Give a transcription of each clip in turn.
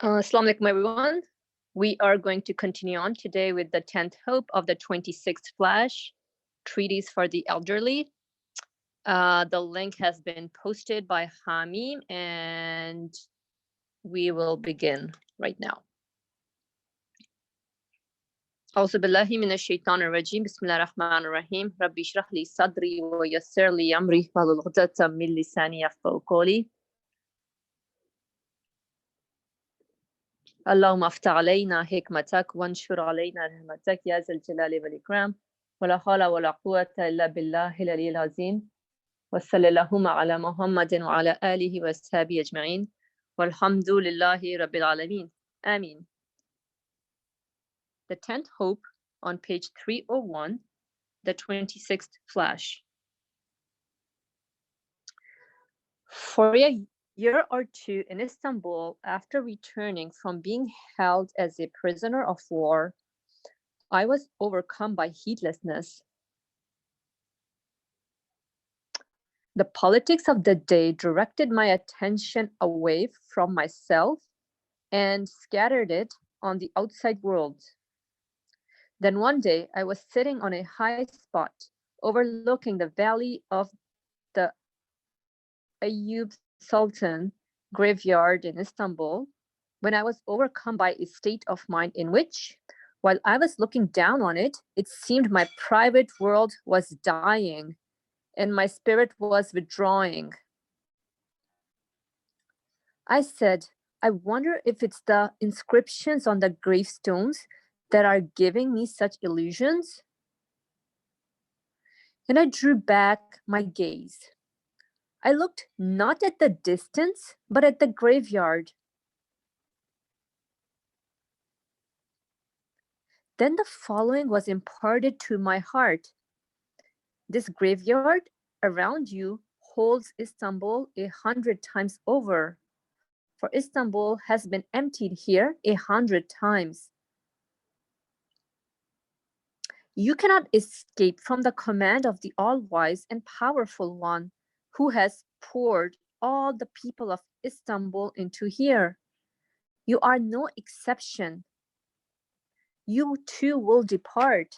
Assalamu alaikum, everyone. We are going to continue on today with the 10th hope of the 26th flash, Treatise for the Elderly. The link has been posted by Hamim, and we will begin right now. أعوذ بالله من الشيطان الرجيم بسم الله الرحمن الرحيم ربي اشرح لي صدري ويسر لي أمري واحلل عقدة من لساني يفقهوا قولي اللهم افتح علينا حكمتك وانشر علينا رحمتك يا ذا الجلال والإكرام ولا حول ولا قوة إلا بالله العلي العظيم وصلى اللهم على محمد وعلى آله وصحبه أجمعين والحمد لله رب العالمين آمين. The 10th hope on page 301, the 26th flash. For a year or two in Istanbul, after returning from being held as a prisoner of war, I was overcome by heedlessness. The politics of the day directed my attention away from myself and scattered it on the outside world. Then one day I was sitting on a high spot overlooking the valley of the Ayyub Sultan graveyard in Istanbul, when I was overcome by a state of mind in which, while I was looking down on it, it seemed my private world was dying and my spirit was withdrawing. I said, I wonder if it's the inscriptions on the gravestones that are giving me such illusions. And I drew back my gaze. I looked not at the distance, but at the graveyard. Then the following was imparted to my heart. This graveyard around you holds Istanbul 100 times over, for Istanbul has been emptied here 100 times. You cannot escape from the command of the all-wise and powerful one, who has poured all the people of Istanbul into here. You are no exception. You too will depart.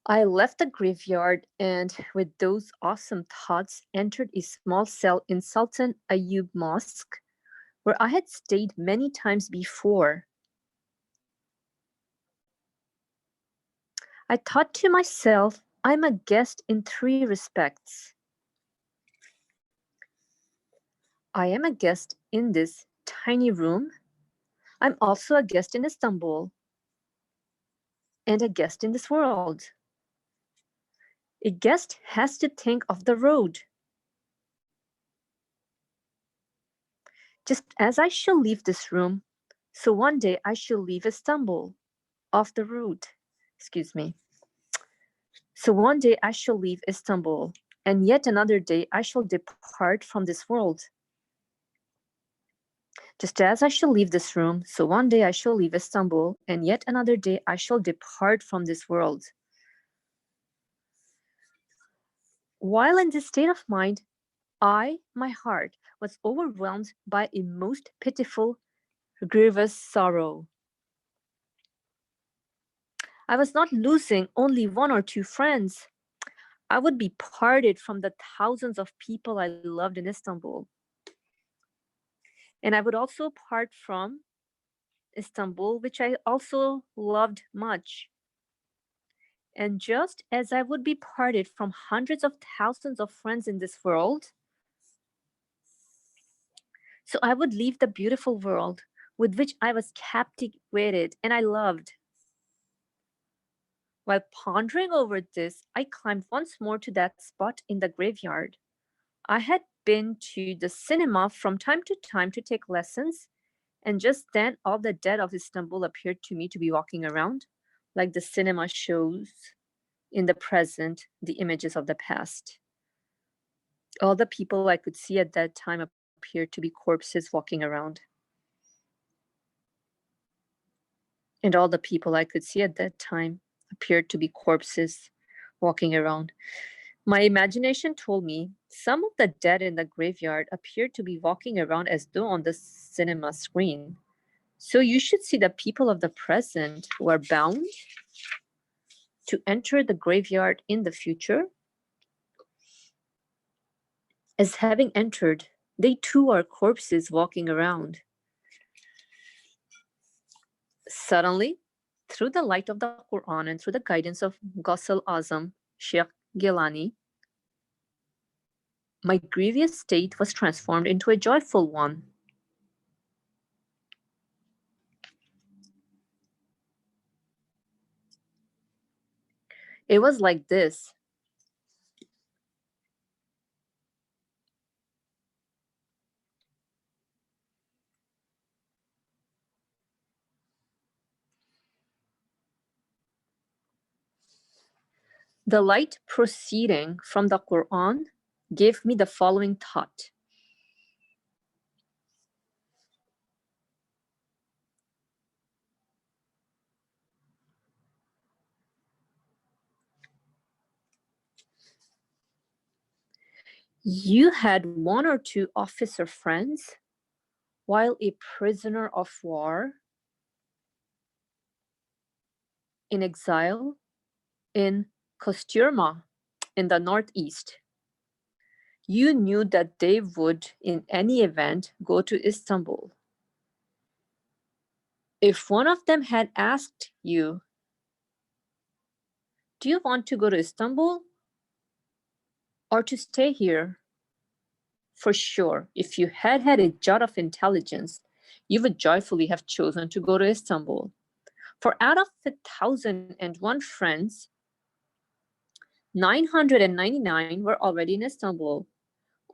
I left the graveyard and, with those awesome thoughts, entered a small cell in Sultan Ayyub Mosque, where I had stayed many times before. I thought to myself, I'm a guest in three respects. I am a guest in this tiny room. I'm also a guest in Istanbul and a guest in this world. A guest has to think of the road. Just as I shall leave this room, so one day I shall leave Istanbul, off the road. So one day I shall leave Istanbul, and yet another day I shall depart from this world. Just as I shall leave this room, so one day I shall leave Istanbul, and yet another day I shall depart from this world. While in this state of mind, my heart, was overwhelmed by a most pitiful, grievous sorrow. I was not losing only one or two friends. I would be parted from the thousands of people I loved in Istanbul. And I would also part from Istanbul, which I also loved much. And just as I would be parted from hundreds of thousands of friends in this world, so I would leave the beautiful world with which I was captivated and I loved. While pondering over this, I climbed once more to that spot in the graveyard. I had been to the cinema from time to time to take lessons, and just then all the dead of Istanbul appeared to me to be walking around, like the cinema shows in the present the images of the past. All the people I could see at that time appeared to be corpses walking around. And all the people I could see at that time appeared to be corpses walking around. My imagination told me some of the dead in the graveyard appeared to be walking around as though on the cinema screen. So you should see the people of the present who are bound to enter the graveyard in the future as having entered. They too are corpses walking around. Suddenly, through the light of the Quran and through the guidance of Ghasal Azam, Sheikh Gilani, my grievous state was transformed into a joyful one. It was like this. The light proceeding from the Quran gave me the following thought. You had one or two officer friends while a prisoner of war in exile in Kostyurma in the northeast. You knew that they would, in any event, go to Istanbul. If one of them had asked you, do you want to go to Istanbul or to stay here? For sure, if you had had a jot of intelligence, you would joyfully have chosen to go to Istanbul. For out of 1,001 friends, 999 were already in Istanbul.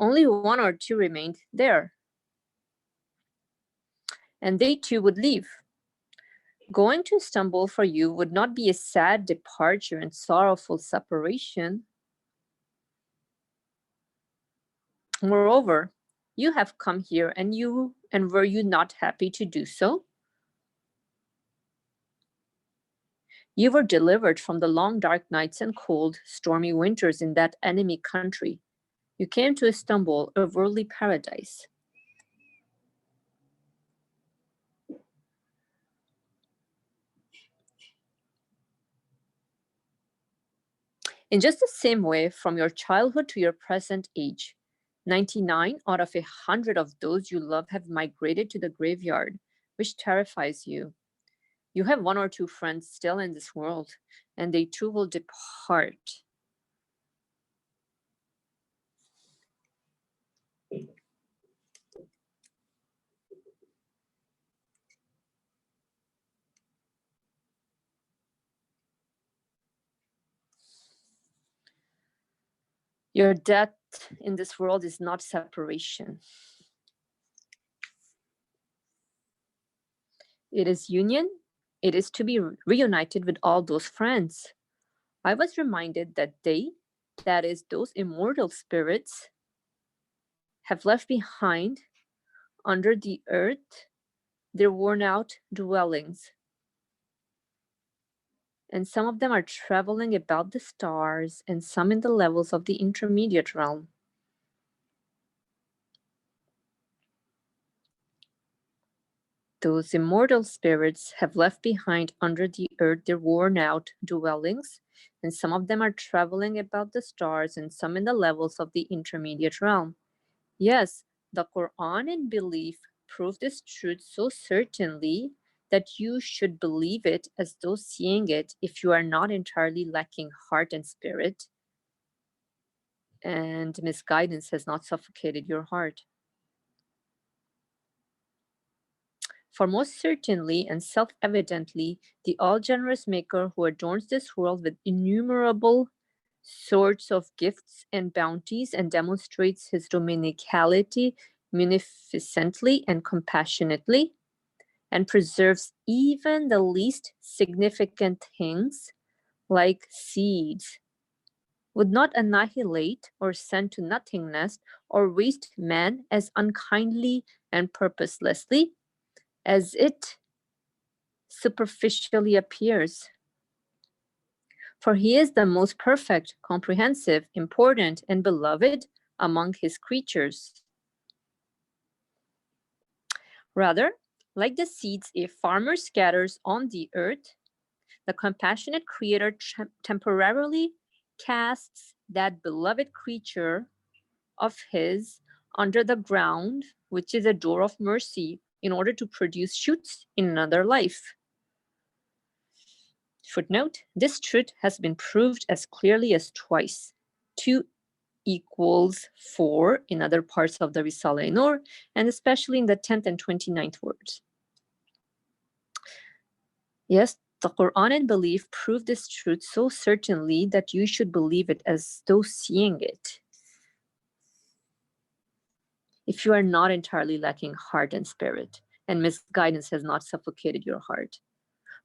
Only one or two remained there. And they too would leave. Going to Istanbul for you would not be a sad departure and sorrowful separation. Moreover, you have come here and were you not happy to do so? You were delivered from the long dark nights and cold, stormy winters in that enemy country. You came to Istanbul, a worldly paradise. In just the same way, from your childhood to your present age, 99 out of 100 of those you love have migrated to the graveyard, which terrifies you. You have one or two friends still in this world, and they too will depart. Your death in this world is not separation. It is union. It is to be reunited with all those friends. I was reminded that they, that is, those immortal spirits, have left behind under the earth their worn out dwellings. And some of them are traveling about the stars, and some in the levels of the intermediate realm. Those immortal spirits have left behind under the earth their worn out dwellings, and some of them are traveling about the stars, and some in the levels of the intermediate realm. Yes, the Quran and belief prove this truth so certainly that you should believe it as though seeing it if you are not entirely lacking heart and spirit, and misguidance has not suffocated your heart. For most certainly and self-evidently, the all-generous Maker who adorns this world with innumerable sorts of gifts and bounties and demonstrates his dominicality munificently and compassionately, and preserves even the least significant things, like seeds, would not annihilate or send to nothingness or waste man as unkindly and purposelessly as it superficially appears. For he is the most perfect, comprehensive, important, and beloved among his creatures. Rather, like the seeds a farmer scatters on the earth, the compassionate Creator temporarily casts that beloved creature of his under the ground, which is a door of mercy, in order to produce shoots in another life. Footnote, this truth has been proved as clearly as twice. 2 equals 4 in other parts of the risale-i, and especially in the 10th and 29th words. Yes, the Quran and belief prove this truth so certainly that you should believe it as though seeing it. If you are not entirely lacking heart and spirit, and misguidance has not suffocated your heart.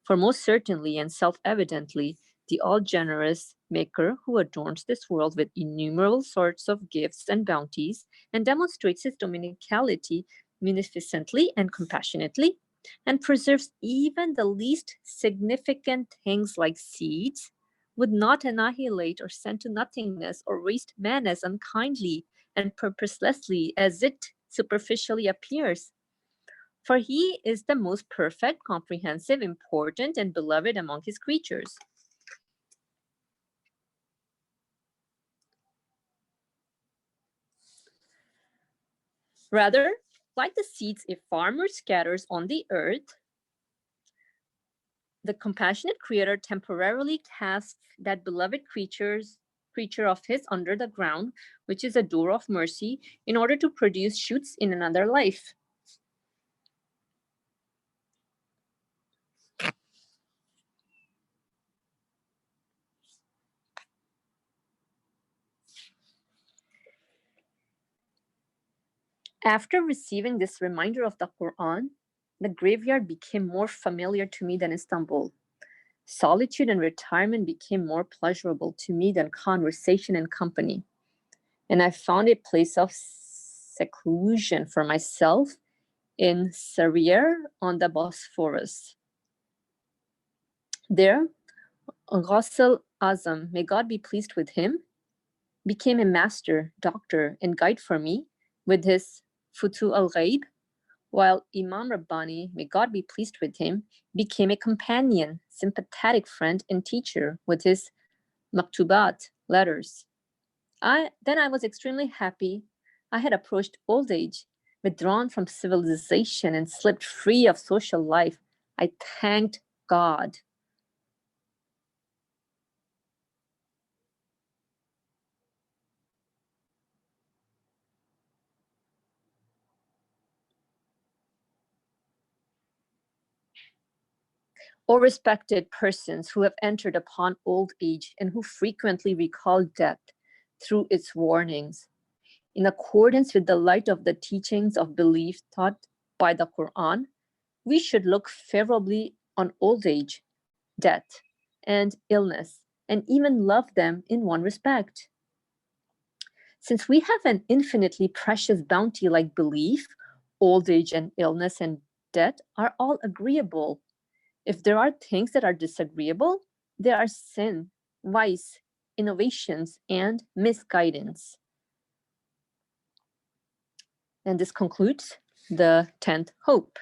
For most certainly and self-evidently, the all-generous Maker who adorns this world with innumerable sorts of gifts and bounties, and demonstrates his dominicality munificently and compassionately, and preserves even the least significant things like seeds, would not annihilate or send to nothingness or waste man as unkindly and purposelessly as it superficially appears. For he is the most perfect, comprehensive, important, and beloved among his creatures. Rather, like the seeds a farmer scatters on the earth, the compassionate Creator temporarily casts that beloved creature of his under the ground, which is a door of mercy, in order to produce shoots in another life. After receiving this reminder of the Quran, the graveyard became more familiar to me than Istanbul. Solitude and retirement became more pleasurable to me than conversation and company, and I found a place of seclusion for myself in Sarrier on the Bosphorus. There, Ghasl Azam, may God be pleased with him, became a master, doctor, and guide for me with his Futu al-Ghaib, while Imam Rabbani, may God be pleased with him, became a companion, sympathetic friend, and teacher with his Maktubat, letters. Then I was extremely happy. I had approached old age, withdrawn from civilization, and slipped free of social life. I thanked God. O respected persons who have entered upon old age and who frequently recall death through its warnings, in accordance with the light of the teachings of belief taught by the Quran, we should look favorably on old age, death, and illness, and even love them in one respect. Since we have an infinitely precious bounty like belief, old age and illness and death are all agreeable. If there are things that are disagreeable, there are sin, vice, innovations, and misguidance. And this concludes the 10th hope.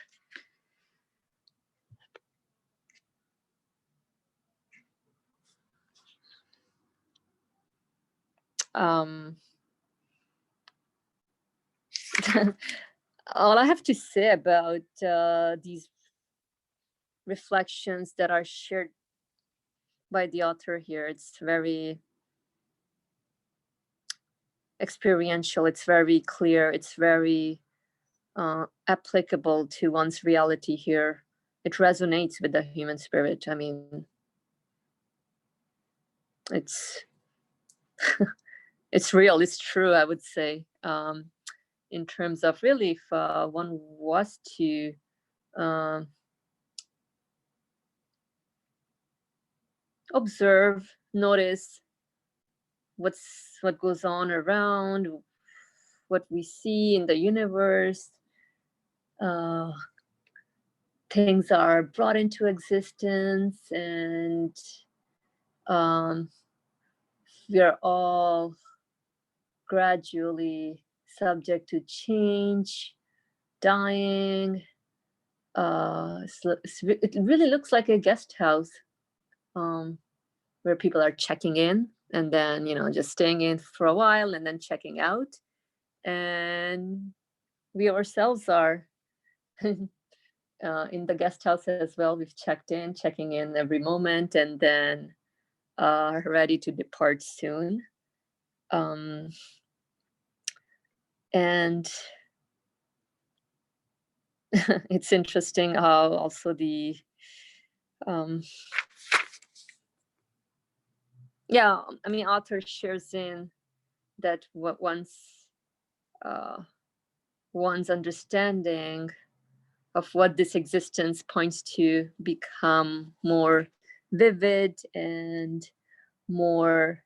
All I have to say about these reflections that are shared by the author here, it's very experiential, it's very clear, it's very applicable to one's reality here. It resonates with the human spirit. I mean, it's it's real, it's true, I would say, in terms of really if one was to observe, notice what goes on around, what we see in the universe, things are brought into existence, and we are all gradually subject to change, dying. It really looks like a guest house, um, where people are checking in and then, just staying in for a while and then checking out. And we ourselves are in the guest house as well. We've checked in, checking in every moment, and then are ready to depart soon. And it's interesting how also the author shares in that what one's understanding of what this existence points to become more vivid and more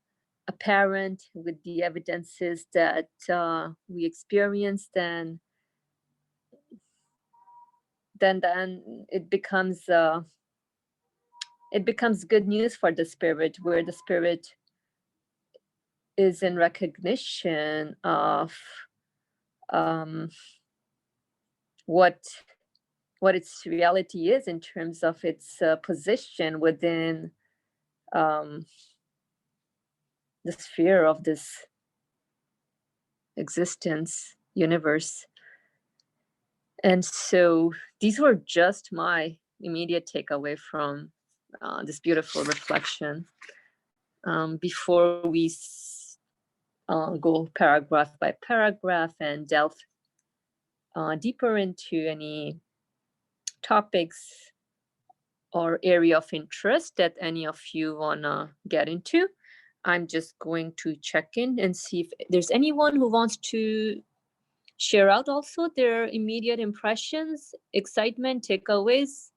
apparent with the evidences that we experience, then it becomes good news for the spirit, where the spirit is in recognition of what its reality is in terms of its position within the sphere of this existence universe. And so these were just my immediate takeaway from this beautiful reflection. Before we go paragraph by paragraph and delve deeper into any topics or area of interest that any of you wanna get into, I'm just going to check in and see if there's anyone who wants to share out also their immediate impressions, excitement, takeaways,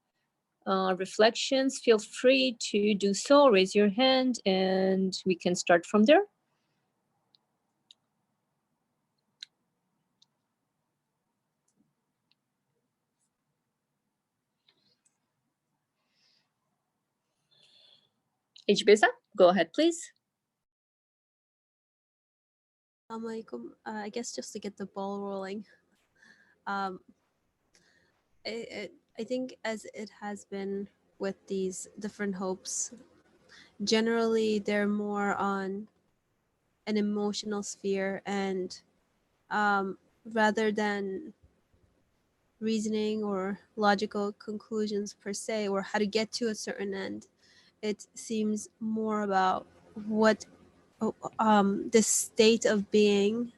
reflections. Feel free to do so. Raise your hand and we can start from there. Beza, go ahead, please. I guess just to get the ball rolling. I think as it has been with these different hopes, generally they're more on an emotional sphere, and rather than reasoning or logical conclusions per se, or how to get to a certain end, it seems more about what this state of being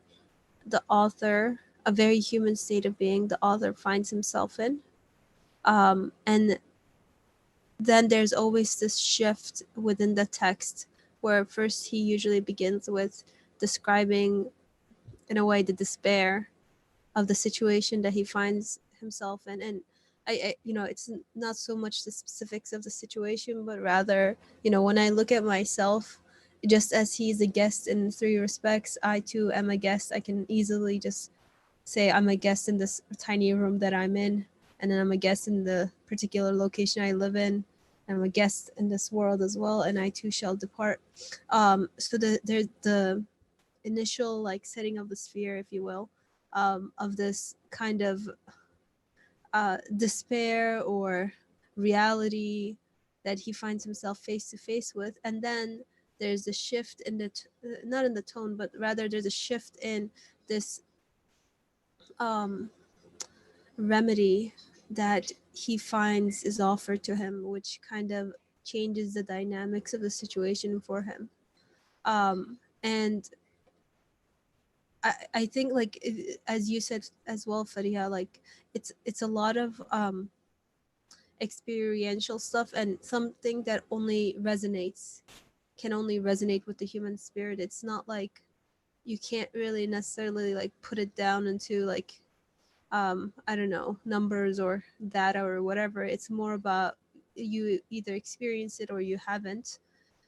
the author, a very human state of being the author finds himself in. And then there's always this shift within the text where first he usually begins with describing, in a way, the despair of the situation that he finds himself in. And it's not so much the specifics of the situation, but rather, when I look at myself, just as he's a guest in three respects, I too am a guest. I can easily just say I'm a guest in this tiny room that I'm in, and then I'm a guest in the particular location I live in. I'm a guest in this world as well, and I too shall depart. So there's the initial like setting of the sphere, if you will, of this kind of despair or reality that he finds himself face to face with, and then there's a shift in the not in the tone, but rather there's a shift in this um, remedy that he finds is offered to him, which kind of changes the dynamics of the situation for him. And I think like as you said as well, Fariha, like it's a lot of experiential stuff, and something that only resonates can only resonate with the human spirit. It's not like you can't really necessarily like put it down into like I don't know, numbers or data or whatever. It's more about you either experience it or you haven't.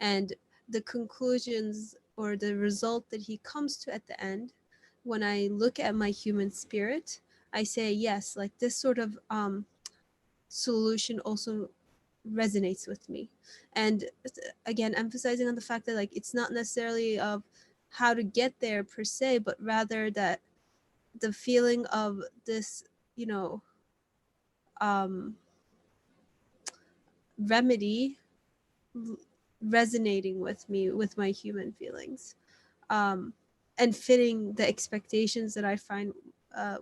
And the conclusions or the result that he comes to at the end, when I look at my human spirit, I say yes, like this sort of solution also resonates with me. And again, emphasizing on the fact that like it's not necessarily of how to get there per se, but rather that the feeling of this, you know, um, remedy resonating with me, with my human feelings, um, and fitting the expectations that I find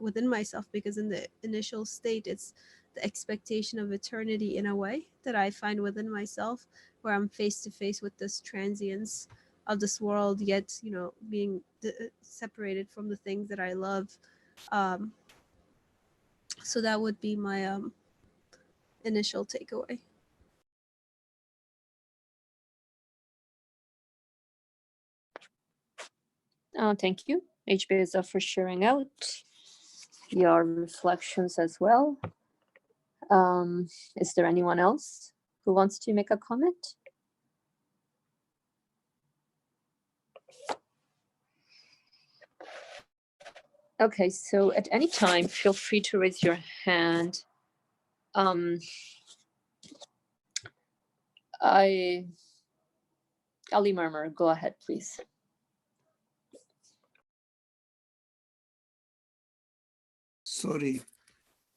within myself. Because in the initial state, it's the expectation of eternity in a way that I find within myself, where I'm face to face with this transience of this world, yet, you know, being separated from the things that I love. Um, so that would be my initial takeaway. Thank you, HBSF, for sharing out your reflections as well. Is there anyone else who wants to make a comment? Okay, so at any time, feel free to raise your hand. I Ali Murmur, go ahead, please. Sorry,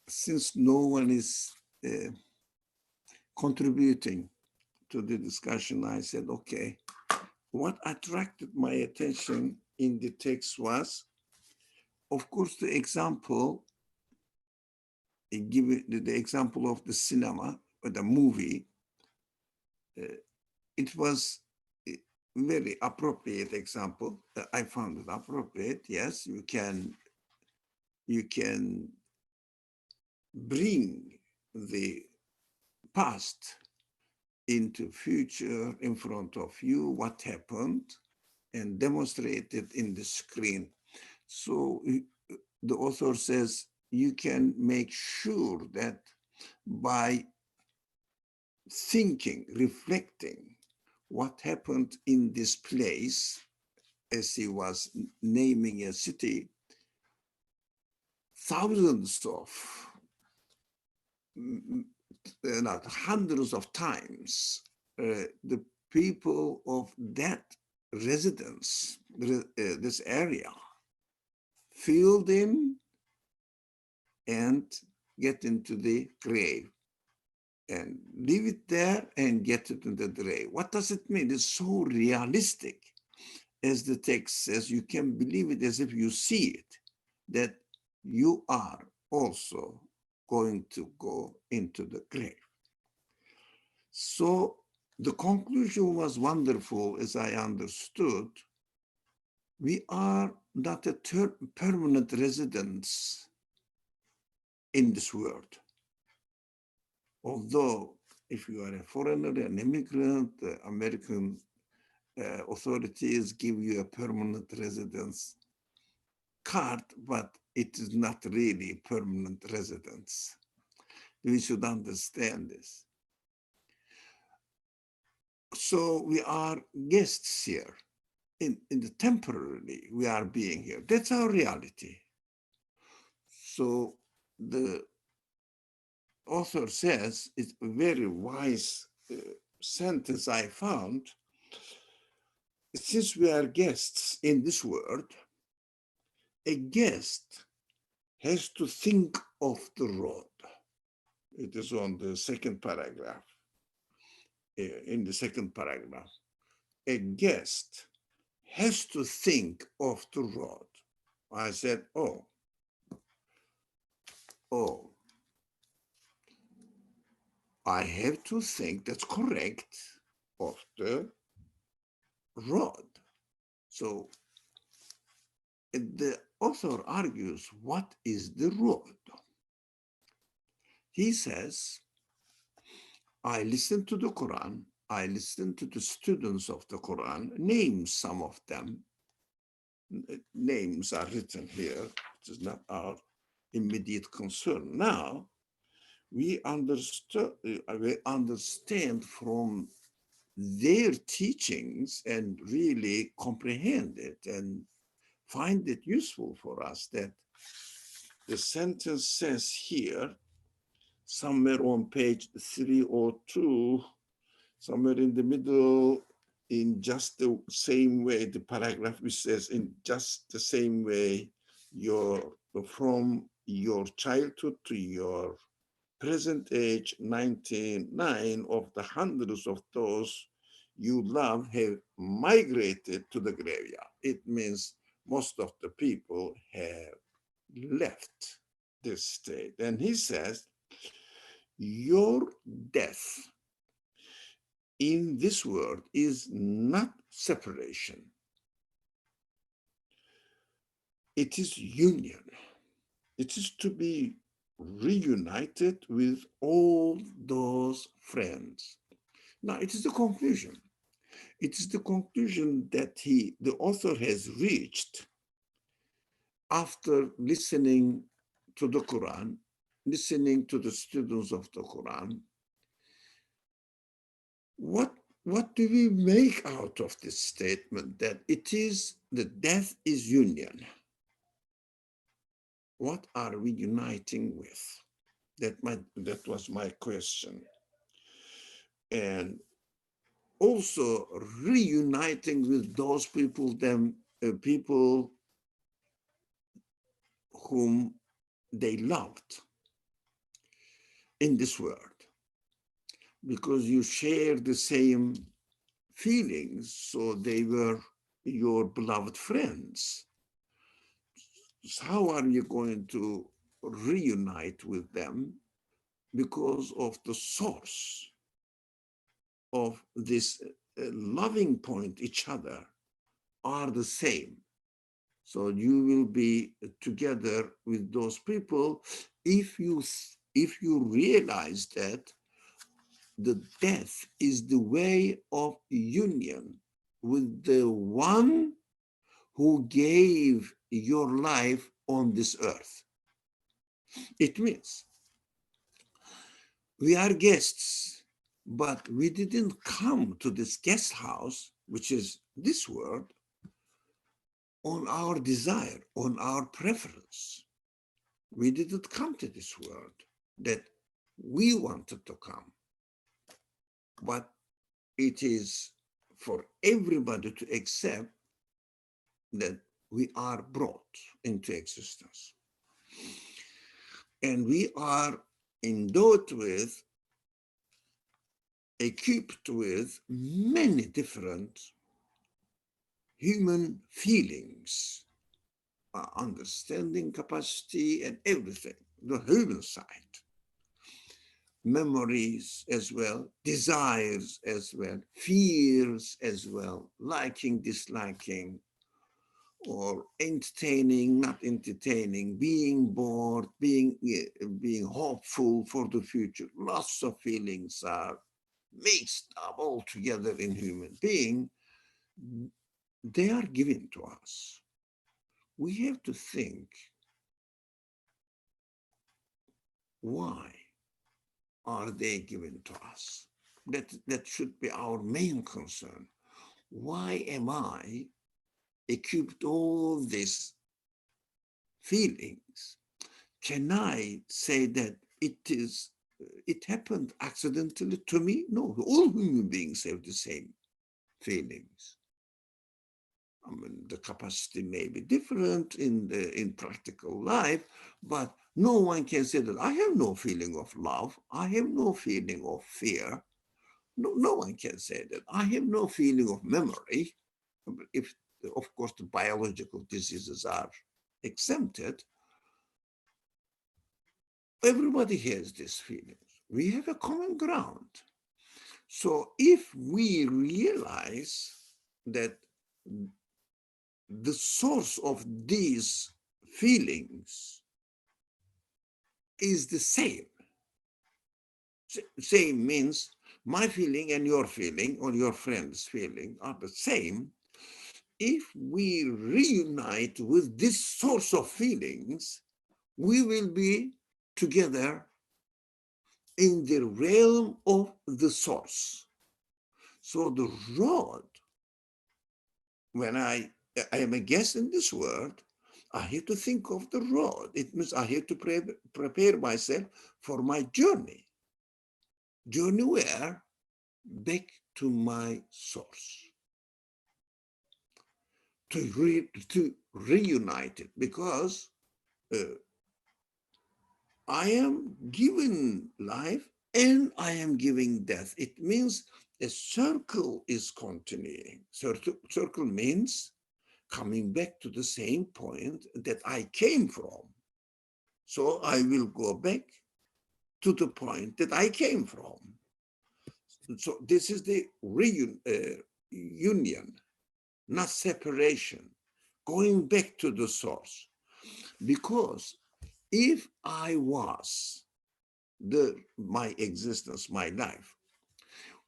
since no one is contributing to the discussion, I said, okay, what attracted my attention in the text was, of course, the example, give the example of the cinema or the movie. It was a very appropriate example. I found it appropriate. Yes, you can bring the past into future in front of you, what happened, and demonstrate it in the screen. So the author says you can make sure that by thinking, reflecting what happened in this place, as he was naming a city, thousands of, not hundreds of times, the people of that residence, this area, filled in and get into the grave and leave it there and get it into the grave. What does it mean? It's so realistic. As the text says, you can believe it as if you see it, that you are also going to go into the grave. So the conclusion was wonderful, as I understood. We are not a permanent residents in this world. Although if you are a foreigner, an immigrant, American authorities give you a permanent residence card, but it is not really permanent residence. We should understand this. So we are guests here. In the temporarily, we are being here. That's our reality. So the author says, it's a very wise sentence I found. Since we are guests in this world, a guest has to think of the road. It is on the second paragraph. In the second paragraph, a guest has to think of the road. I said, oh, I have to think, that's correct, of the road. So the author argues, what is the road? He says, I listen to the Quran, I listen to the students of the Quran, name some of them. Names are written here, it is not our immediate concern. Now, we understand from their teachings and really comprehend it and find it useful for us that the sentence says here somewhere on page 302, somewhere in the middle, in just the same way, the paragraph which says, in just the same way, from your childhood to your present age, 99 of the hundreds of those you love have migrated to the graveyard. It means most of the people have left this state. And he says, your death in this world is not separation. It is union. It is to be reunited with all those friends. Now, it is the conclusion. It is the conclusion that the author has reached after listening to the Quran, listening to the students of the Quran. What do we make out of this statement that the death is union? What are we uniting with? That was my question. And also reuniting with those people, people whom they loved in this world, because you share the same feelings, so they were your beloved friends. So how are you going to reunite with them? Because of the source of this loving point each other are the same. So you will be together with those people if you realize that the death is the way of union with the one who gave your life on this earth. It means we are guests, but we didn't come to this guest house, which is this world, on our desire, on our preference. We didn't come to this world that we wanted to come. But it is for everybody to accept that we are brought into existence. And we are endowed with, equipped with many different human feelings, understanding capacity and everything, the human side. Memories as well, desires as well, fears as well, liking, disliking, or entertaining, not entertaining, being bored, being hopeful for the future. Lots of feelings are mixed up all together in human being. They are given to us. We have to think, why are they given to us? That should be our main concern. Why am I equipped all these feelings? Can I say that it happened accidentally to me? No, all human beings have the same feelings. I mean, the capacity may be different in practical life, but no one can say that I have no feeling of love. I have no feeling of fear. No one can say that. I have no feeling of memory. If, of course, the biological diseases are exempted, everybody has these feelings. We have a common ground. So if we realize that the source of these feelings is the same. Same means my feeling and your feeling or your friend's feeling are the same. If we reunite with this source of feelings, we will be together in the realm of the source. So the road, when I am a guest in this world, I have to think of the road. It means I have to prepare myself for my journey. Journey where? Back to my source. To reunite it, because I am given life and I am giving death. It means a circle is continuing. Circle means coming back to the same point that I came from. So I will go back to the point that I came from. So this is the union, not separation, going back to the source. Because if I was my existence, my life,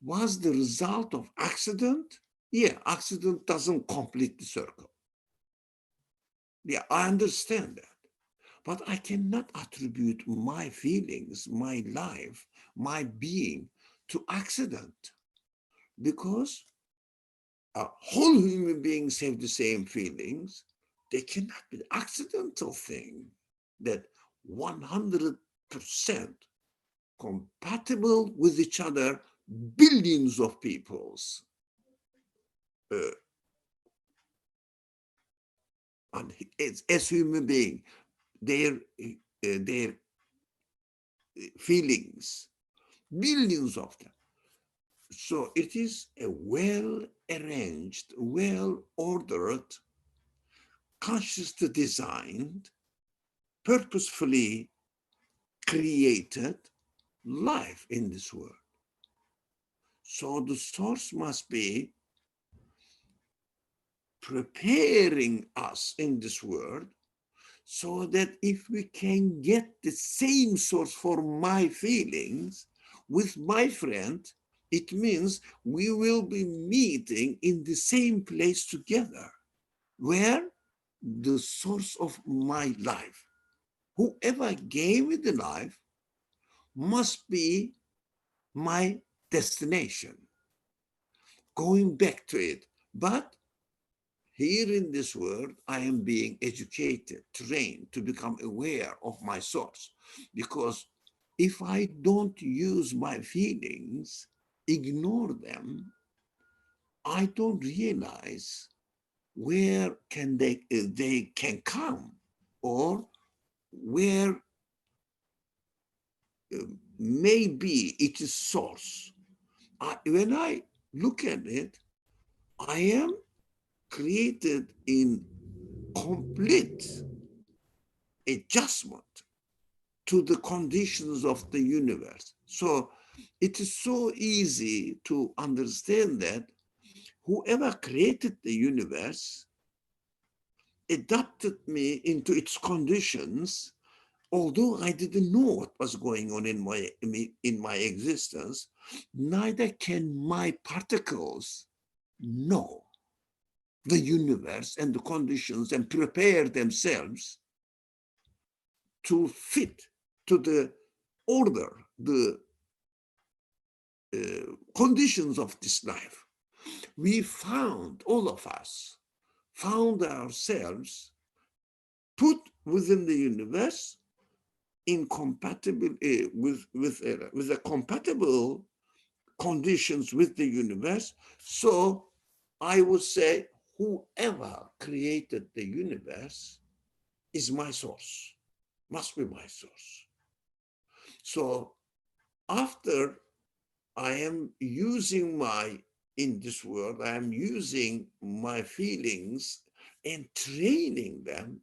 was the result of accident, yeah, accident doesn't complete the circle. Yeah, I understand that. But I cannot attribute my feelings, my life, my being to accident, because whole human beings have the same feelings. They cannot be an accidental thing that 100% compatible with each other, billions of peoples. And as human beings, their feelings, billions of them. So it is a well-arranged, well-ordered, consciously designed, purposefully created life in this world. So the source must be preparing us in this world, so that if we can get the same source for my feelings with my friend, it means we will be meeting in the same place together, where the source of my life, whoever gave me the life, must be my destination, going back to it. But here in this world, I am being educated, trained to become aware of my source. Because if I don't use my feelings, ignore them, I don't realize where can they can come, or where maybe it is source. When I look at it, I am created in complete adjustment to the conditions of the universe. So it is so easy to understand that whoever created the universe adapted me into its conditions, although I didn't know what was going on in my existence. Neither can my particles know the universe and the conditions and prepare themselves to fit to the order, the conditions of this life. We found, all of us, found ourselves put within the universe incompatible with the compatible conditions with the universe. So I would say whoever created the universe is my source, must be my source. So after I am using in this world, I am using my feelings and training them,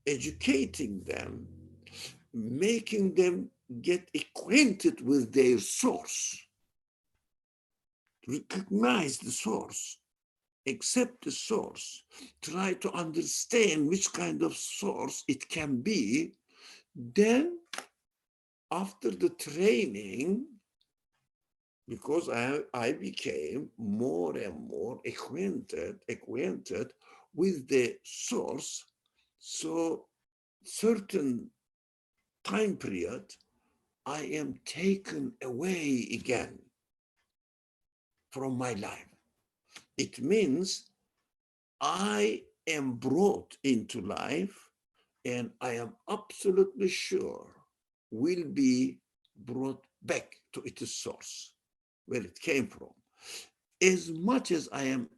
educating them, making them get acquainted with their source, recognize the source, accept the source, try to understand which kind of source it can be. Then after the training, because I became more and more acquainted with the source, so certain time period, I am taken away again from my life. It means I am brought into life, and I am absolutely sure will be brought back to its source, where it came from. As much as I am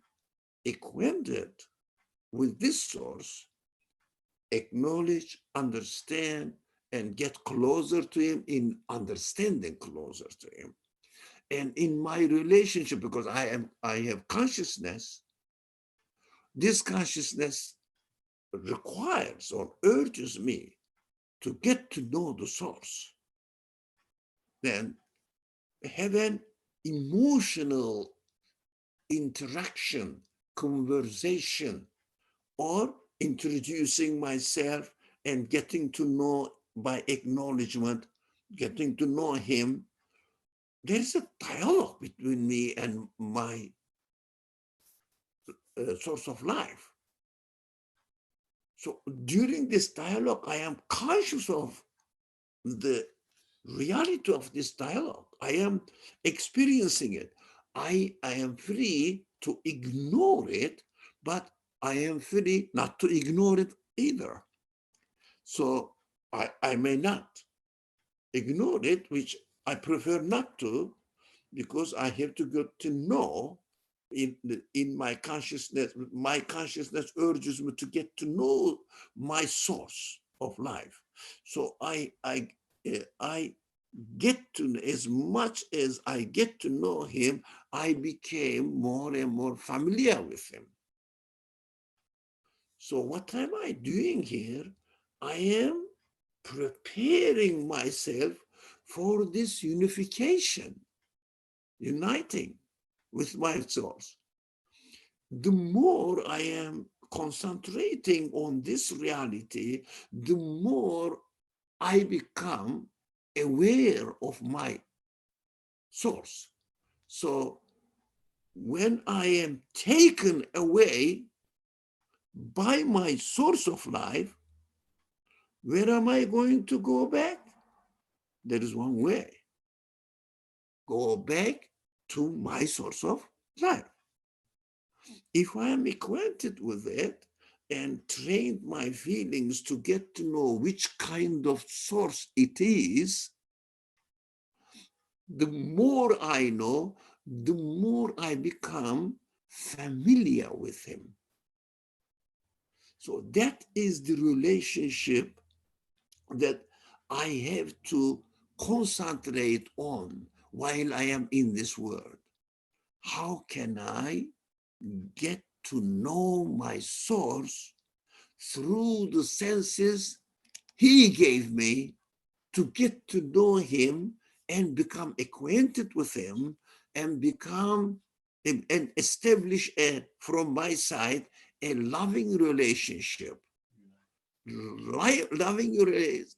acquainted with this source, acknowledge, understand, and get closer to him in understanding closer to him. And in my relationship, because I have consciousness, this consciousness requires or urges me to get to know the source. Then have an emotional interaction, conversation, or introducing myself and getting to know by acknowledgement, getting to know him. There is a dialogue between me and my source of life. So during this dialogue, I am conscious of the reality of this dialogue. I am experiencing it. I am free to ignore it, but I am free not to ignore it either. So I may not ignore it, which I prefer not to, because I have to get to know in my consciousness urges me to get to know my source of life. So I get to, as much as I get to know him, I became more and more familiar with him. So what am I doing here? I am preparing myself for this unification, uniting with my source. The more I am concentrating on this reality, the more I become aware of my source. So when I am taken away by my source of life, where am I going to go back? There is one way. Go back to my source of life. If I am acquainted with it and trained my feelings to get to know which kind of source it is, the more I know, the more I become familiar with him. So that is the relationship that I have to concentrate on while I am in this world. How can I get to know my source through the senses he gave me to get to know him and become acquainted with him and become and establish from my side a loving relationship. Loving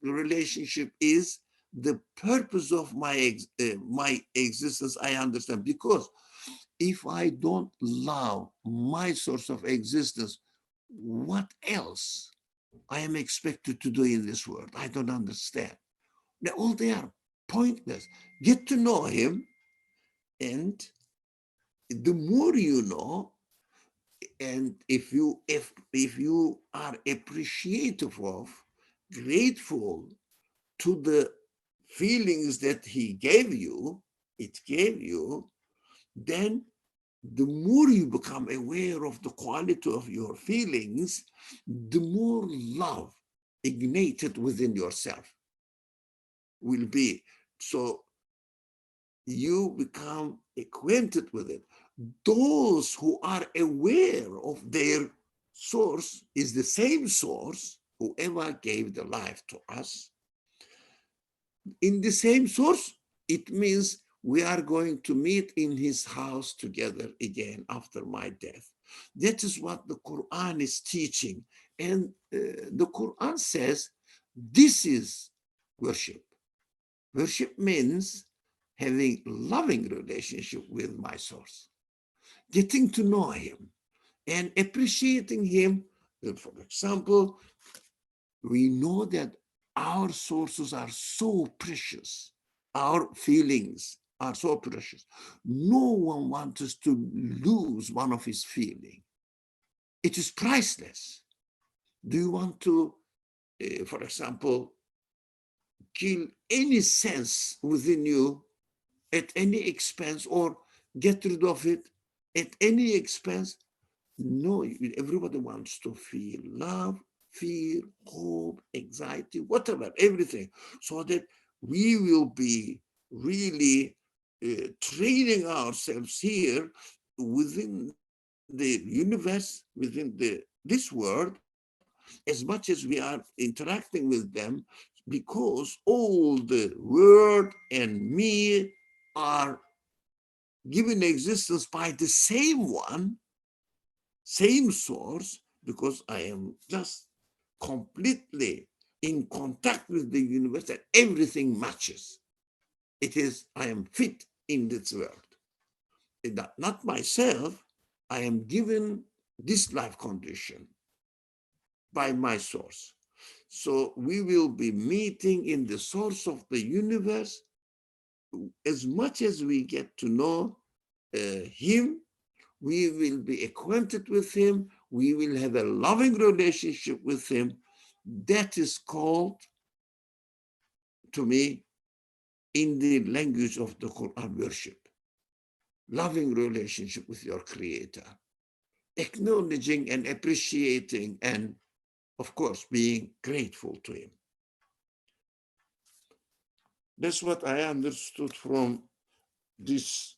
relationship is the purpose of my existence. I understand, because if I don't love my source of existence, what else I am expected to do in this world? I don't understand. All they are pointless. Get to know him, and the more you know, and if you are appreciative of, grateful to the feelings that he gave you, then the more you become aware of the quality of your feelings, the more love ignited within yourself will be. So you become acquainted with it. Those who are aware of their source is the same source, whoever gave the life to us. In the same source, it means we are going to meet in his house together again after my death. That is what the Quran is teaching. And the Quran says this is worship. Worship means having loving relationship with my source, getting to know him and appreciating him. For example, we know that our sources are so precious. Our feelings are so precious. No one wants us to lose one of his feelings. It is priceless. Do you want to, for example, kill any sense within you at any expense, or get rid of it at any expense? No, everybody wants to feel love, fear, hope, anxiety, whatever, everything, so that we will be really training ourselves here within the universe, within this world, as much as we are interacting with them, because all the world and me are given existence by the same one, same source, because I am just completely in contact with the universe and everything matches. It is, I am fit in this world. Not myself, I am given this life condition by my source. So we will be meeting in the source of the universe. As much as we get to know him, we will be acquainted with him, we will have a loving relationship with him. That is called, to me, in the language of the Quran, worship. Loving relationship with your creator, acknowledging and appreciating, and of course being grateful to him. That's what I understood from this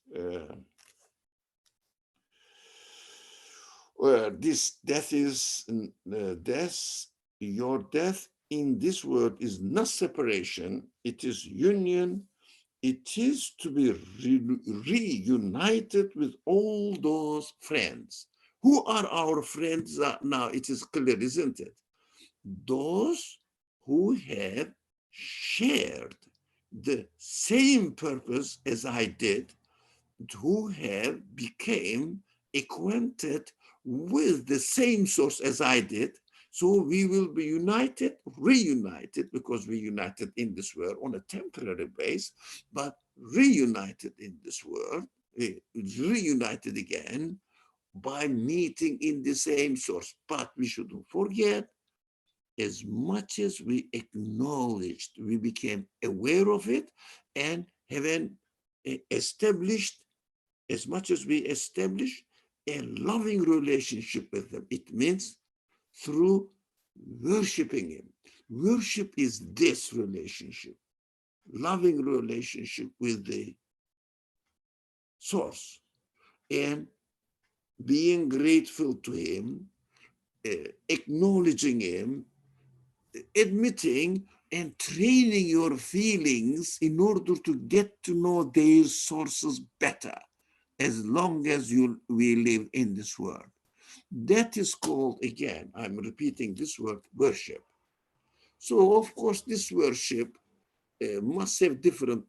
this death is death. Your death in this world is not separation, it is union. It is to be reunited with all those friends. Who are our friends now? It is clear, isn't it? Those who have shared the same purpose as I did, who have become acquainted with the same source as I did. So we will be united, reunited, because we united in this world on a temporary base, but reunited in this world, reunited again by meeting in the same source. But we shouldn't forget, as much as we acknowledged, we became aware of it, and having established, as much as we establish a loving relationship with him, it means through worshiping him. Worship is this relationship, loving relationship with the source, and being grateful to him, acknowledging him, admitting and training your feelings in order to get to know their sources better, as long as we live in this world. That is called, again, I'm repeating this word, worship. So, of course, this worship must have different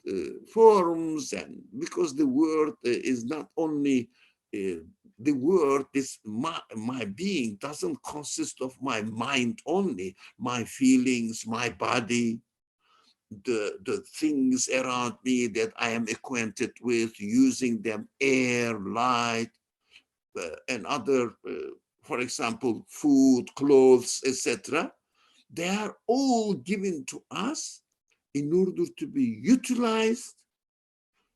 forms, and because the word is not only the word is my being doesn't consist of my mind only, my feelings, my body, the things around me that I am acquainted with, using them, air, light, and other, for example, food, clothes, etc. They are all given to us in order to be utilized,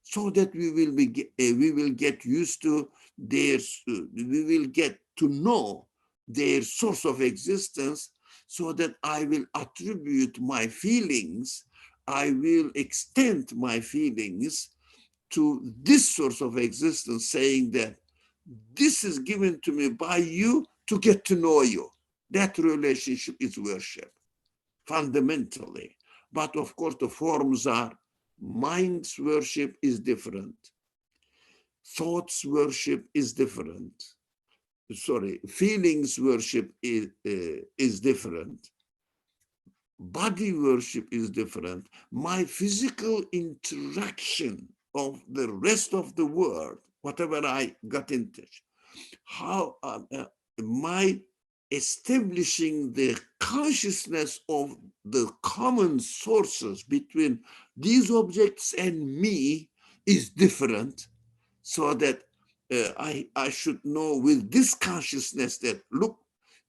so that we will get used to their, we will get to know their source of existence, so that I will attribute my feelings, I will extend my feelings to this source of existence, saying that this is given to me by you to get to know you. That relationship is worship, fundamentally. But of course, the forms are, mind's worship is different, thoughts worship is different, sorry, feelings worship is different, body worship is different. My physical interaction of the rest of the world, whatever I got into, how my establishing the consciousness of the common sources between these objects and me is different, so that I should know with this consciousness that, look,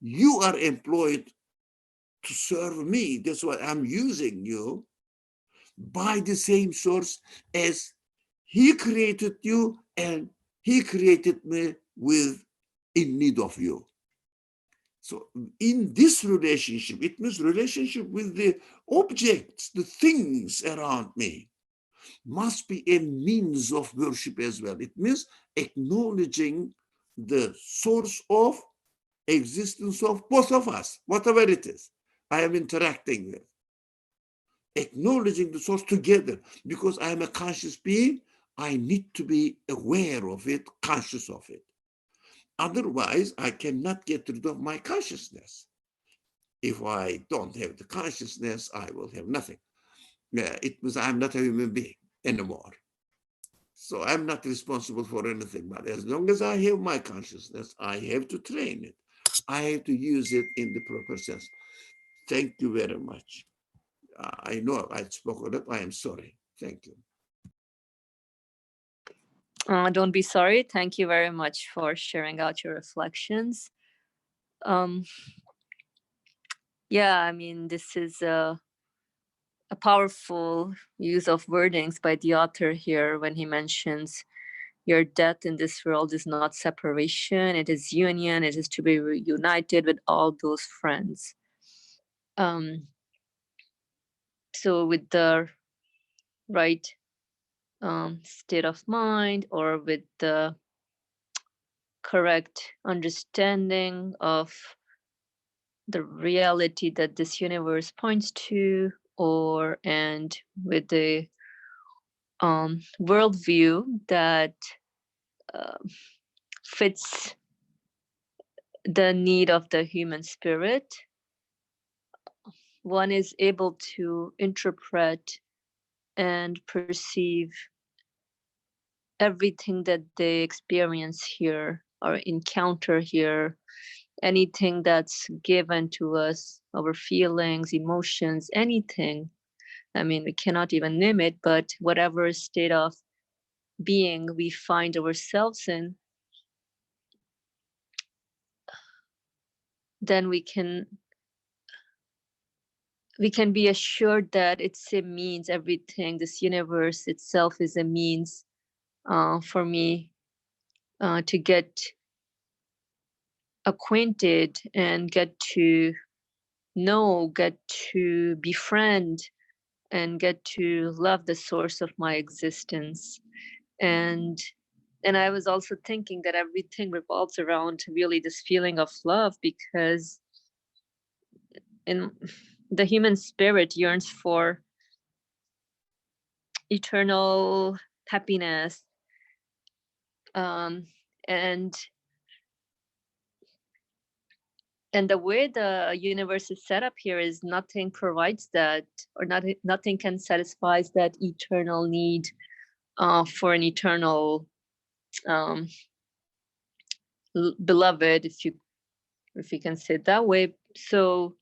you are employed to serve me. That's why I'm using you by the same source as he created you and he created me with in need of you. So in this relationship, it means relationship with the objects, the things around me, must be a means of worship as well. It means acknowledging the source of existence of both of us, whatever it is I am interacting with. Acknowledging the source together, because I am a conscious being, I need to be aware of it, conscious of it. Otherwise, I cannot get rid of my consciousness. If I don't have the consciousness, I will have nothing. It means I'm not a human being anymore. So I'm not responsible for anything. But as long as I have my consciousness, I have to train it. I have to use it in the proper sense. Thank you very much. I know I spoke a lot. I am sorry. Thank you. Don't be sorry. Thank you very much for sharing out your reflections. Yeah, I mean, this is a powerful use of wordings by the author here when he mentions your death in this world is not separation, it is union, it is to be reunited with all those friends. So with the right state of mind, or with the correct understanding of the reality that this universe points to, or and with the worldview that uh, fits the need of the human spirit, one is able to interpret and perceive everything that they experience here or encounter here, anything that's given to us, our feelings, emotions, anything. I mean, we cannot even name it, but whatever state of being we find ourselves in, then we can be assured that it's a means. Everything, this universe itself is a means for me to get acquainted and get to know, get to befriend, and get to love the source of my existence. And I was also thinking that everything revolves around really this feeling of love, because in the human spirit yearns for eternal happiness, um, and the way the universe is set up here is nothing provides that, or nothing can satisfy that eternal need for an eternal um, beloved, if you can say it that way. So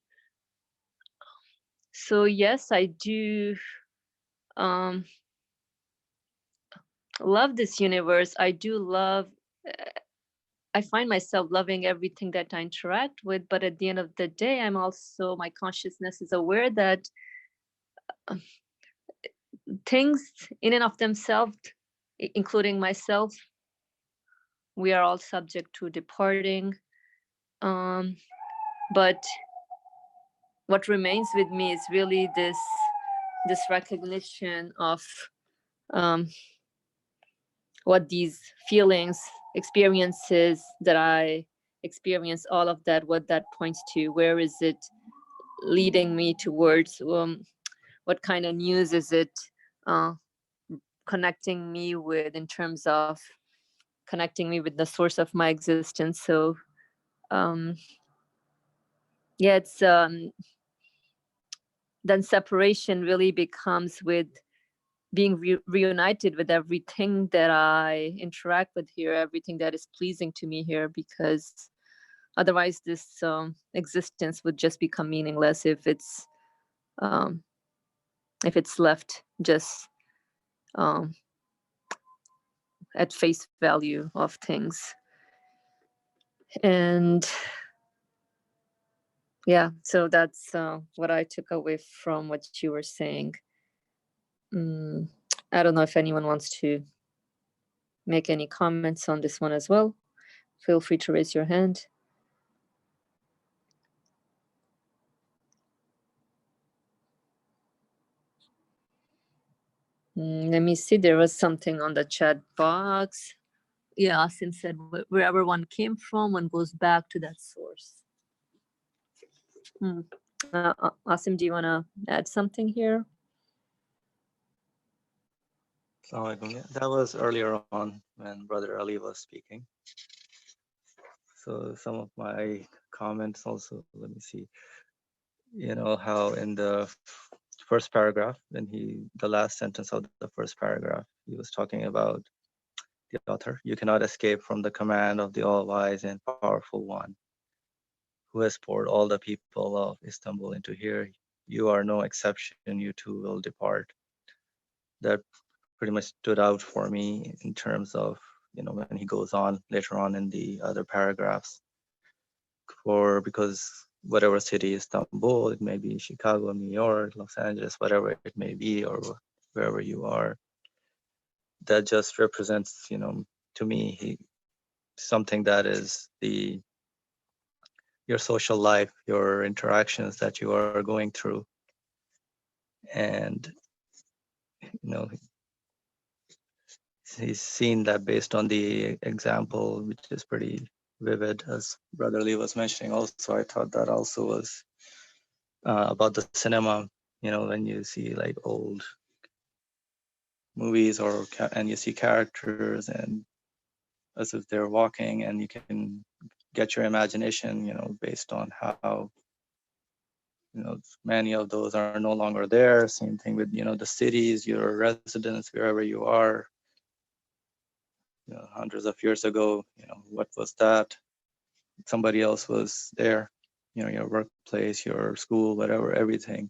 yes, I do um, love this universe. I do love. I find myself loving everything that I interact with, but at the end of the day, my consciousness is aware that things in and of themselves, including myself, we are all subject to departing. Um, but what remains with me is really this recognition of um, what these feelings, experiences that I experience, all of that, what that points to, where is it leading me towards, what kind of news is it uh, connecting me with, in terms of connecting me with the source of my existence. So um, yeah, it's then separation really becomes with being reunited with everything that I interact with here, everything that is pleasing to me here, because otherwise this existence would just become meaningless um, if it's left just um, at face value of things. And yeah, so that's what I took away from what you were saying. mm, I don't know if anyone wants to make any comments on this one as well. Feel free to raise your hand. Let me see. There was something on the chat box. Yeah, Asim said wherever one came from, one goes back to that source. Asim, do you want to add something here? Yeah, that was earlier on when Brother Ali was speaking. So some of my comments also, let me see, how in the first paragraph, the last sentence of the first paragraph, he was talking about the author. You cannot escape from the command of the all-wise and powerful one who has poured all the people of Istanbul into here. You are no exception. You too will depart. That pretty much stood out for me in terms of, when he goes on later on in the other paragraphs, because whatever city, Istanbul, it may be Chicago, New York, Los Angeles, whatever it may be, or wherever you are, that just represents, to me, something that is your social life, your interactions that you are going through. And, he's seen that based on the example, which is pretty vivid, as Brother Lee was mentioning also. I thought that also was about the cinema, when you see like old movies and you see characters and as if they're walking, and you can get your imagination, based on how, many of those are no longer there. Same thing with, the cities, your residence, wherever you are, hundreds of years ago, what was that? Somebody else was there, your workplace, your school, whatever, everything.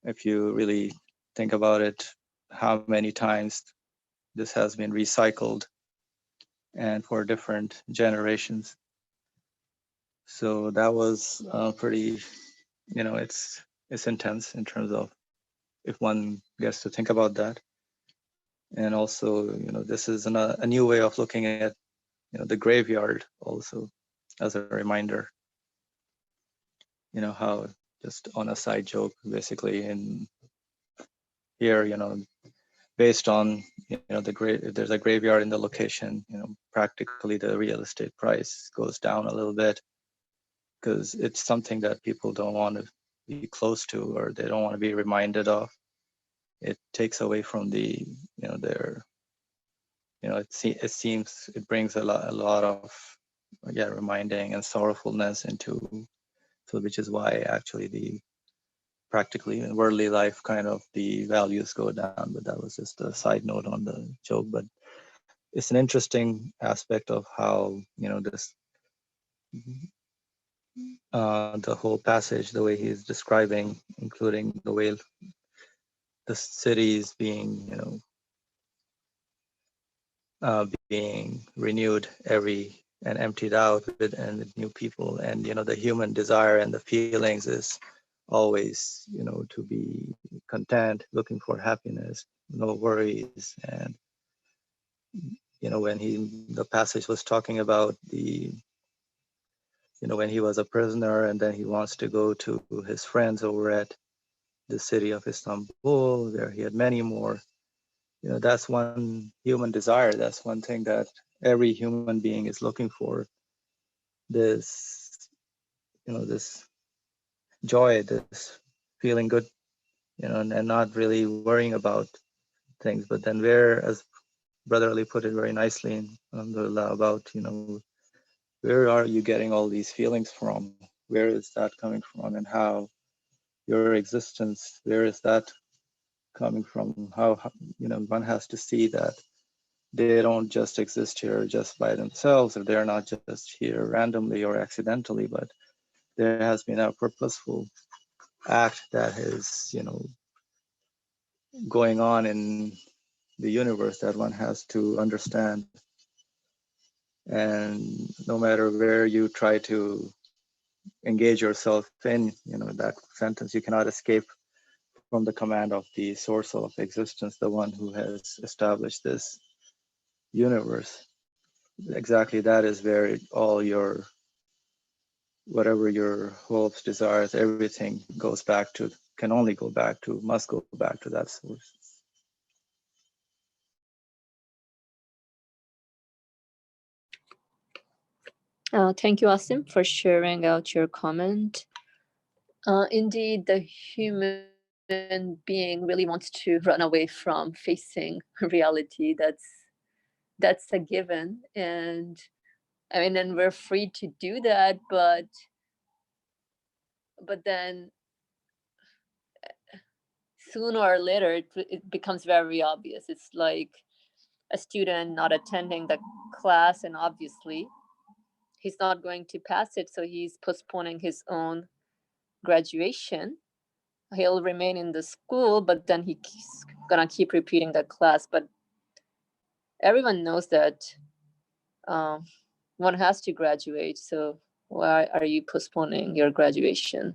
If you really think about it, how many times this has been recycled and for different generations. So that was pretty, it's intense in terms of if one gets to think about that. And also, this is a new way of looking at, the graveyard also as a reminder, how, just on a side joke, basically in here, based on, if there's a graveyard in the location, practically the real estate price goes down a little bit because it's something that people don't want to be close to, or they don't want to be reminded of. It takes away from the, their, it seems it brings a lot of, reminding and sorrowfulness into, so which is why actually the practically in worldly life kind of the values go down. But that was just a side note on the joke. But it's an interesting aspect of how, this the whole passage, the way he's describing, including the way the cities being, being renewed and emptied out with new people, and the human desire and the feelings is always, to be content, looking for happiness, no worries. And when the passage was talking about the, when he was a prisoner and then he wants to go to his friends over at the city of Istanbul, where he had many more. That's one human desire. That's one thing that every human being is looking for. This, this joy, this feeling good, and not really worrying about things. But then as Brother Ali put it very nicely in Alhamdulillah, about, where are you getting all these feelings from? Where is that coming from? And how your existence, where is that coming from? How, one has to see that they don't just exist here just by themselves, or they're not just here randomly or accidentally, but there has been a purposeful act that is, going on in the universe that one has to understand. And no matter where you try to engage yourself in, that sentence, you cannot escape from the command of the source of existence, the one who has established this universe. Exactly, that is where all your, whatever your hopes, desires, everything goes back to, can only go back to, must go back to that source. Thank you, Asim, for sharing out your comment. Indeed, the human being really wants to run away from facing reality. That's a given, and I mean, and we're free to do that. But then sooner or later, it becomes very obvious. It's like a student not attending the class, and obviously he's not going to pass it, so he's postponing his own graduation. He'll remain in the school, but then he's gonna keep repeating the class. But everyone knows that um, one has to graduate, so why are you postponing your graduation?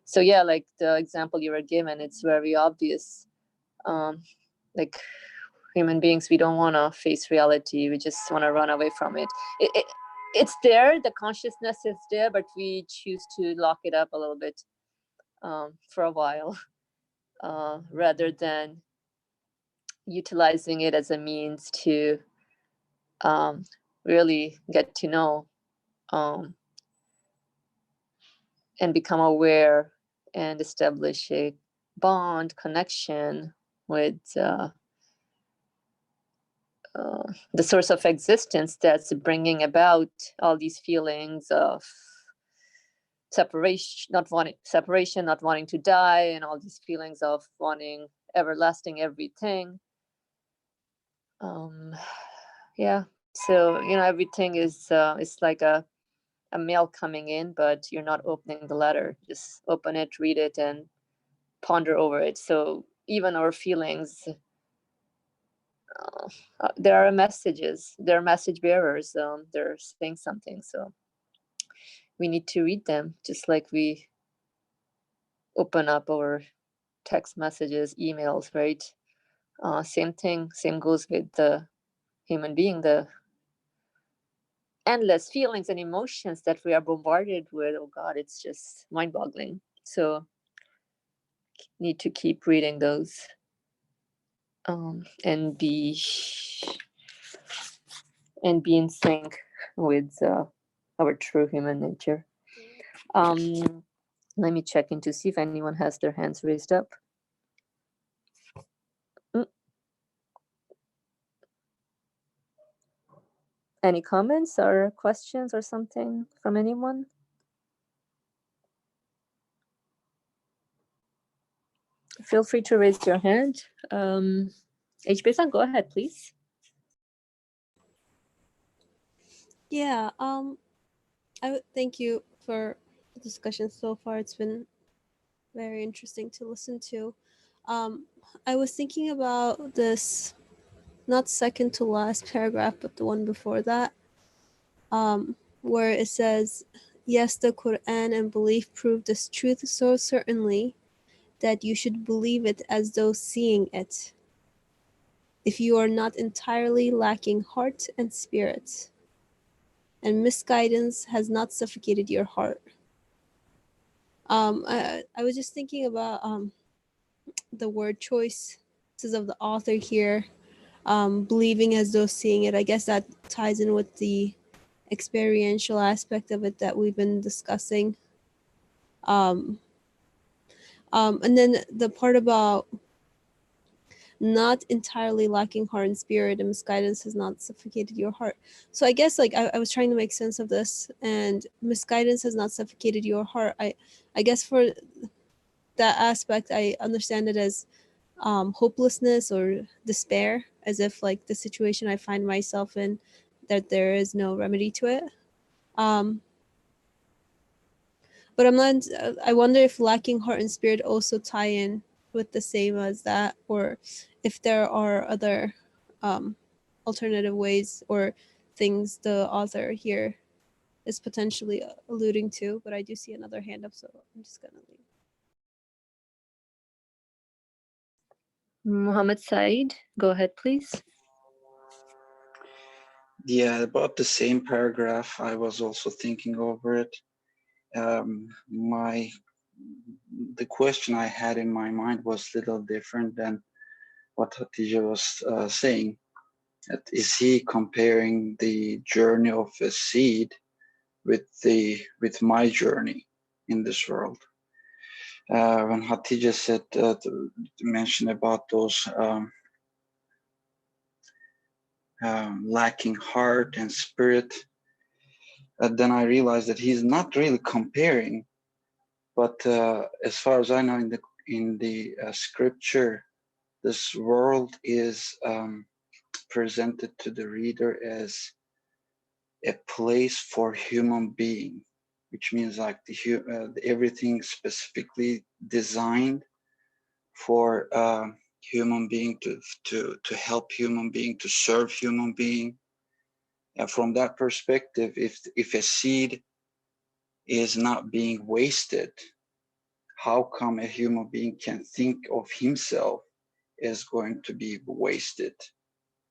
So yeah, like the example you were given, it's very obvious. Like human beings, we don't want to face reality, we just want to run away from it. It's there, the consciousness is there, but we choose to lock it up a little bit for a while, rather than utilizing it as a means to really get to know um, and become aware and establish a bond, connection with the source of existence that's bringing about all these feelings of separation, not wanting to die, and all these feelings of wanting everlasting everything. Yeah, so everything is it's like a mail coming in, but you're not opening the letter. Just open it, read it, and ponder over it. So even our feelings, there are messages, there are message bearers, they're saying something, so we need to read them, just like we open up our text messages, emails, right? Same thing, same goes with the human being, the endless feelings and emotions that we are bombarded with. Oh God, it's just mind-boggling. So need to keep reading those, and be in sync with our true human nature. Let me check in to see if anyone has their hands raised up. Any comments or questions or something from anyone? Feel free to raise your hand. HB-san, go ahead, please. Yeah, I would thank you for the discussion so far. It's been very interesting to listen to. I was thinking about this, not second to last paragraph, but the one before that, where it says, yes, the Quran and belief prove this truth so certainly that you should believe it as though seeing it, if you are not entirely lacking heart and spirit, and misguidance has not suffocated your heart. I was just thinking about the word choice of the author here, believing as though seeing it. I guess that ties in with the experiential aspect of it that we've been discussing. And then the part about not entirely lacking heart and spirit and misguidance has not suffocated your heart. So I guess like I was trying to make sense of this, and misguidance has not suffocated your heart. I guess for that aspect, I understand it as hopelessness or despair, as if like the situation I find myself in, that there is no remedy to it. But I'm not. I wonder if lacking heart and spirit also tie in with the same as that, or if there are other alternative ways or things the author here is potentially alluding to, but I do see another hand up, so I'm just gonna leave. Muhammad Said, go ahead, please. Yeah, about the same paragraph. I was also thinking over it. The question I had in my mind was a little different than what Hatija was saying. Is he comparing the journey of a seed with my journey in this world? When Hatija said to mention about those lacking heart and spirit, then I realized that he's not really comparing, but as far as I know, in the scripture, this world is presented to the reader as a place for human being, which means like everything specifically designed for human being to help human being, to serve human being. And from that perspective, if a seed is not being wasted, how come a human being can think of himself as going to be wasted?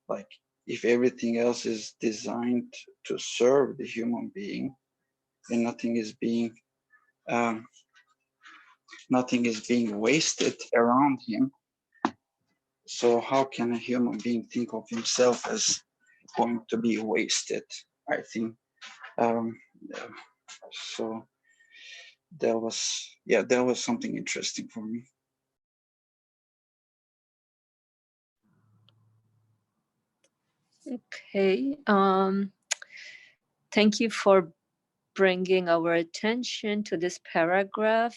Like, if everything else is designed to serve the human being and nothing is being wasted around him, so how can a human being think of himself as going to be wasted? I think so. That was something interesting for me. Okay. Thank you for bringing our attention to this paragraph.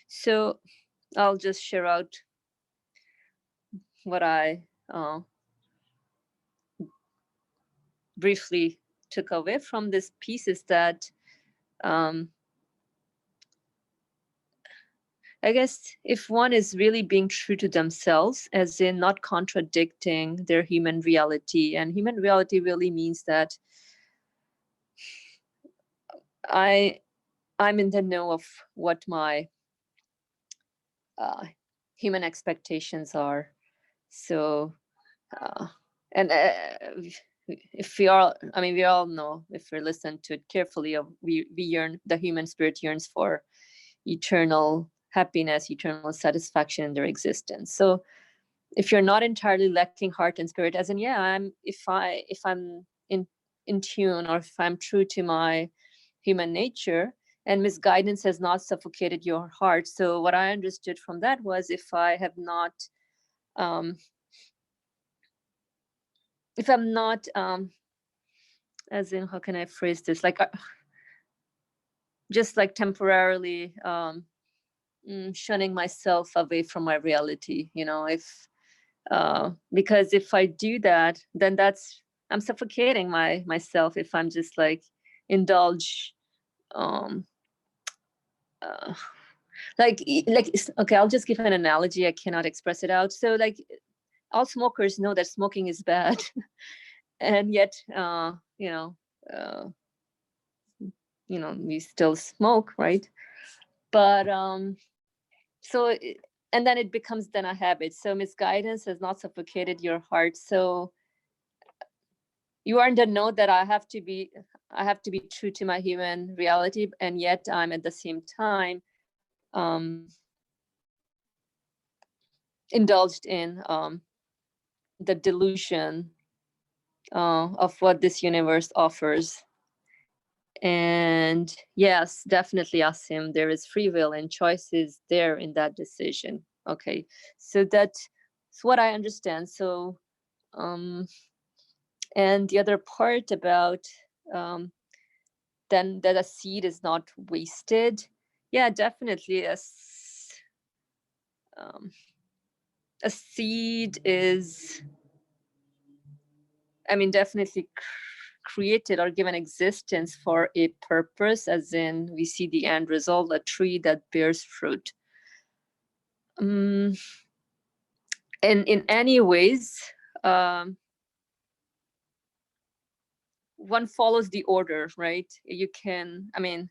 So I'll just share out what I briefly took away from this piece is that I guess if one is really being true to themselves, as in not contradicting their human reality, and human reality really means that I'm in the know of what my human expectations are. So, and if we all, I mean, we all know, if we listen to it carefully, we yearn, the human spirit yearns for eternal happiness, eternal satisfaction in their existence. So if you're not entirely lacking heart and spirit, as in, yeah, if I'm in tune, or if I'm true to my human nature, and misguidance has not suffocated your heart. So what I understood from that was, if I have not if I'm not as in, how can I phrase this, like just like temporarily shunning myself away from my reality, if because if I do that, then I'm suffocating myself if I'm just like indulge like okay, I'll just give an analogy. I cannot express it out. So like, all smokers know that smoking is bad, and yet we still smoke, right? But so and then it becomes then a habit. So misguidance has not suffocated your heart. So you are in the know that I have to be true to my human reality, and yet I'm at the same time indulged in the delusion of what this universe offers. And yes, definitely, Asim, there is free will and choices there in that decision. Okay, so that's what I understand. So and the other part about then that a seed is not wasted. Yeah, definitely. A seed is, I mean, definitely created or given existence for a purpose, as in we see the end result, a tree that bears fruit. in any ways, one follows the order, right? You can, I mean,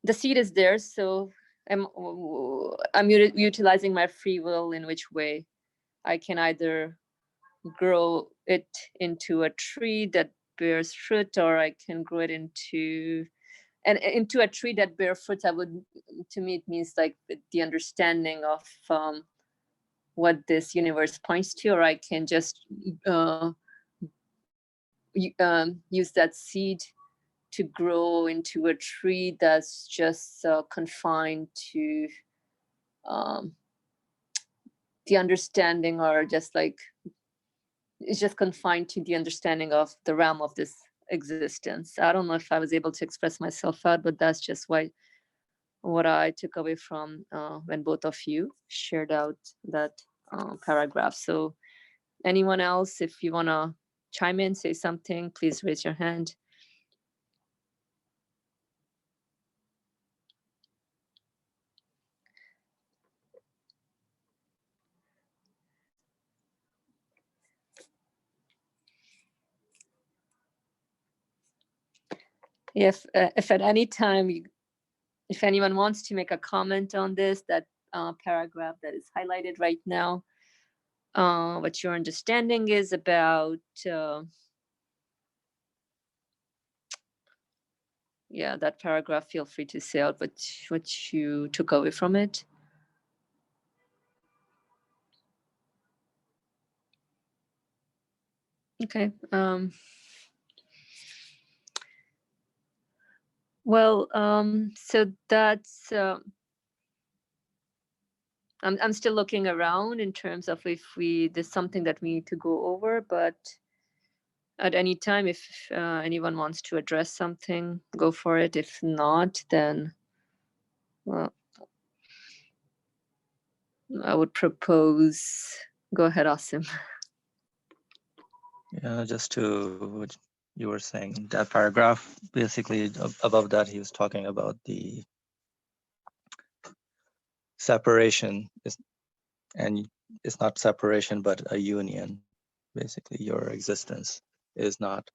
the seed is there, so I'm utilizing my free will in which way I can either grow it into a tree that bears fruit, or I can grow it into a tree that bears fruit. To me, it means like the understanding of what this universe points to, or I can just use that seed to grow into a tree that's just confined to the understanding, or just like it's just confined to the understanding of the realm of this existence. I don't know if I was able to express myself out, but that's just what I took away from when both of you shared out that paragraph. So anyone else, if you want to chime in, say something, please raise your hand. If at any time, if anyone wants to make a comment on this, that paragraph that is highlighted right now, what your understanding is about, yeah, that paragraph, feel free to say out what you took away from it. Okay. Well, so that's, I'm still looking around in terms of if there's something that we need to go over, but at any time, if anyone wants to address something, go for it. If not, then, well, I would propose, go ahead, Asim. Yeah, just to what you were saying, that paragraph, basically above that, he was talking about the separation, and it's not separation, but a union. Basically, your existence is not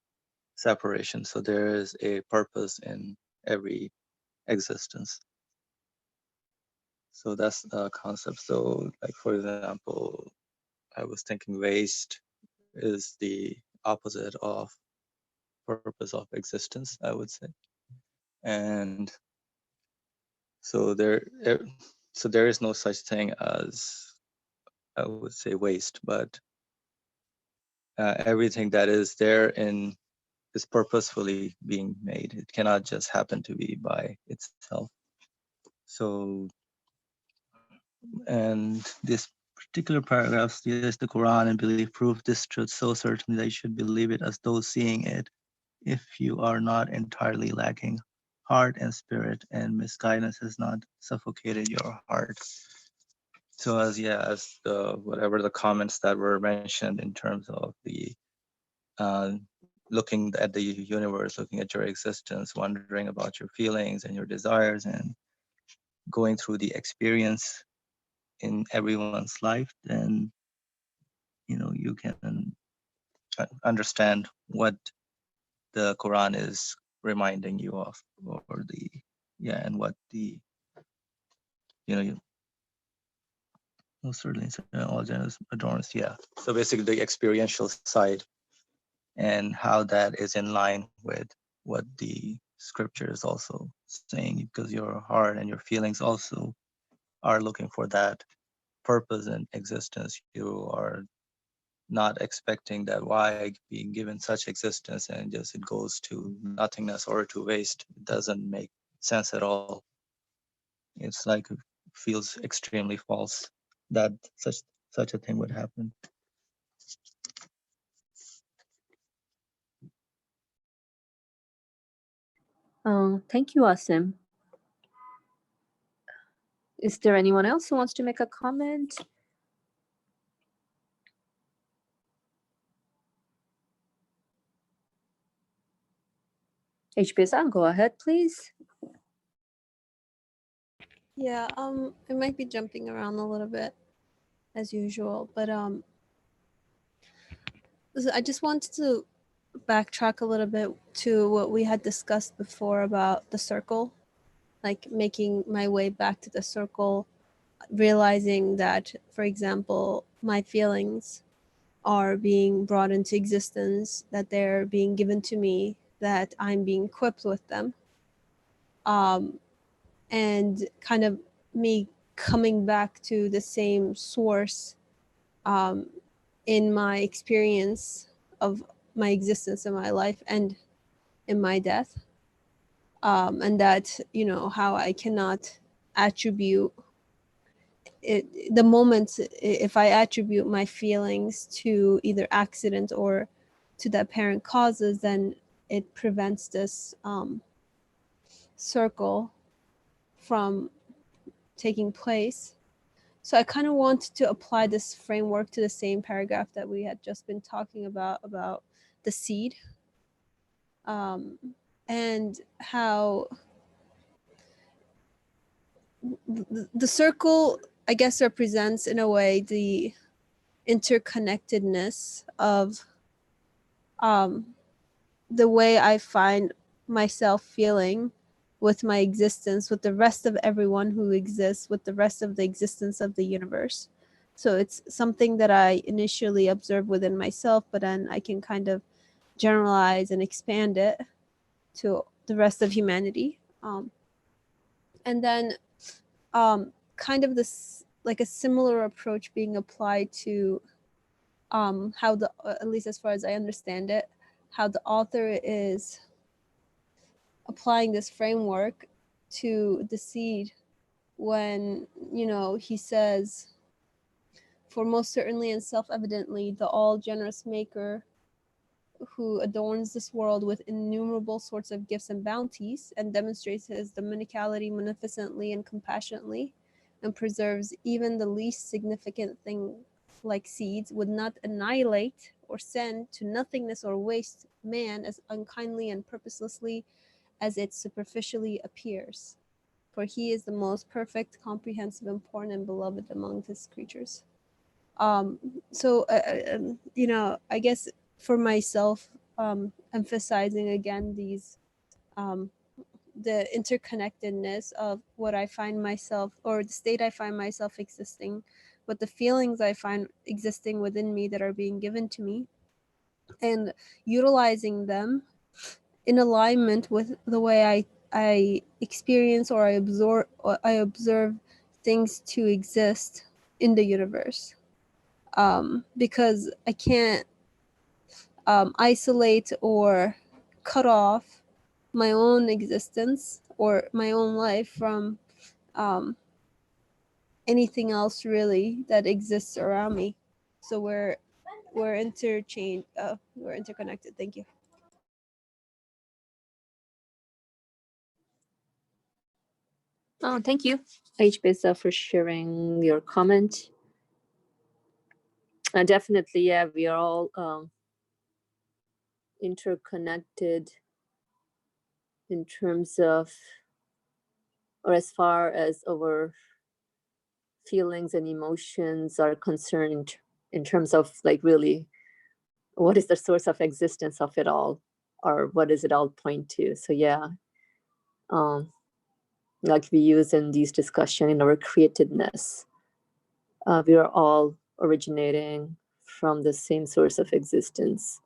separation. So there is a purpose in every existence. So that's the concept. So like, for example, I was thinking waste is the opposite of purpose of existence, I would say. And so there is no such thing as, I would say, waste, but everything that is there is purposefully being made. It cannot just happen to be by itself. So, and this particular paragraph states the Quran and belief prove this truth so certainly that you should believe it as though seeing it, if you are not entirely lacking heart and spirit, and misguidance has not suffocated your heart. So as the whatever the comments that were mentioned in terms of the looking at the universe, looking at your existence, wondering about your feelings and your desires, and going through the experience in everyone's life, then you can understand what the Quran is reminding you of, or and what the certainly all genders adorns. Yeah. So basically the experiential side and how that is in line with what the scripture is also saying, because your heart and your feelings also are looking for that purpose in existence. You are not expecting that why being given such existence and just it goes to nothingness or to waste. It doesn't make sense at all. It's like it feels extremely false that such a thing would happen. Thank you, Asim. Is there anyone else who wants to make a comment? HPSN, go ahead, please. Yeah, I might be jumping around a little bit as usual, but I just wanted to backtrack a little bit to what we had discussed before about the circle, like making my way back to the circle, realizing that, for example, my feelings are being brought into existence, that they're being given to me, that I'm being equipped with them. And kind of me coming back to the same source in my experience of my existence in my life and in my death. And that, you know, how I cannot attribute it, the moment, if I attribute my feelings to either accident or to the apparent causes, then it prevents this circle from taking place. So I kind of want to apply this framework to the same paragraph that we had just been talking about the seed, um, and how the circle, I guess, represents in a way the interconnectedness of the way I find myself feeling with my existence, with the rest of everyone who exists, with the rest of the existence of the universe. So it's something that I initially observe within myself, but then I can kind of generalize and expand it to the rest of humanity. And then kind of this, like a similar approach being applied to how the, at least as far as I understand it, how the author is applying this framework to the seed when, you know, he says, for most certainly and self-evidently the all generous maker who adorns this world with innumerable sorts of gifts and bounties and demonstrates his dominicality munificently and compassionately and preserves even the least significant thing like seeds, would not annihilate or send to nothingness or waste man as unkindly and purposelessly as it superficially appears, for he is the most perfect, comprehensive, important, and beloved among his creatures. Um, you know, I guess for myself, emphasizing again these, um, the interconnectedness of what I find myself, or the state I find myself existing, but the feelings I find existing within me that are being given to me, and utilizing them in alignment with the way I experience or I observe things to exist in the universe. Because I can't isolate or cut off my own existence or my own life from um, anything else really that exists around me. So we're we're interconnected. Thank you. Oh, thank you, HBSA, for sharing your comment. Definitely, yeah, we are all interconnected in terms of, or as far as our feelings and emotions are concerned, in terms of like really what is the source of existence of it all, or what does it all point to. So yeah, um, like we use in these discussion in our createdness, we are all originating from the same source of existence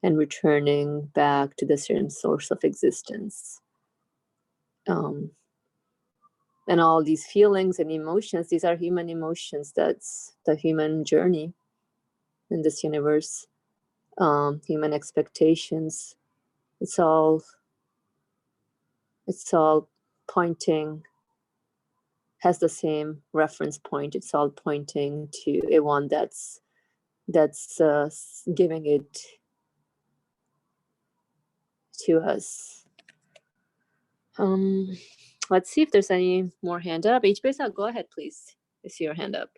and returning back to the same source of existence. And all these feelings and emotions, these are human emotions. That's the human journey in this universe. Human expectations. It's all pointing, has the same reference point. It's all pointing to a one that's giving it to us. Let's see if there's any more hand up. HBSA, go ahead, please. I see your hand up.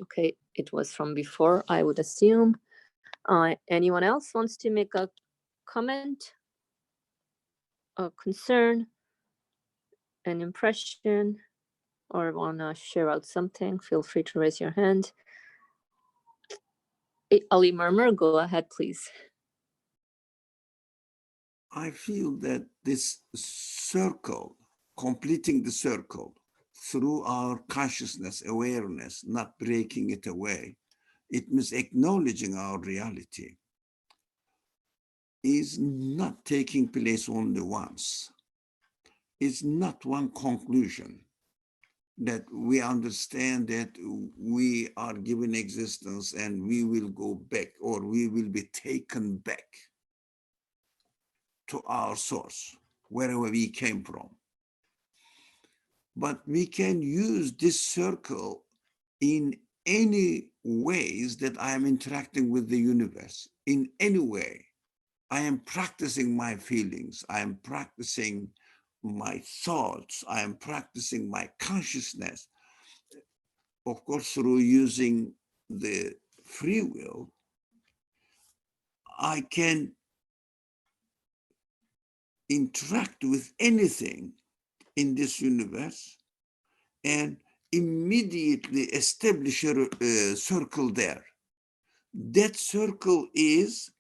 Okay, it was from before, I would assume. Anyone else wants to make a comment, a concern, an impression or want to share out something, feel free to raise your hand. Ali Murmur, go ahead, please. I feel that this circle, completing the circle through our consciousness, awareness, not breaking it away, it means acknowledging our reality, is not taking place only once. It's not one conclusion that we understand that we are given existence and we will go back, or we will be taken back to our source, wherever we came from. But we can use this circle in any ways that I am interacting with the universe. In any way, I am practicing my feelings, I am practicing my thoughts, I am practicing my consciousness. Of course, through using the free will, I can interact with anything in this universe and immediately establish a circle there. That circle is,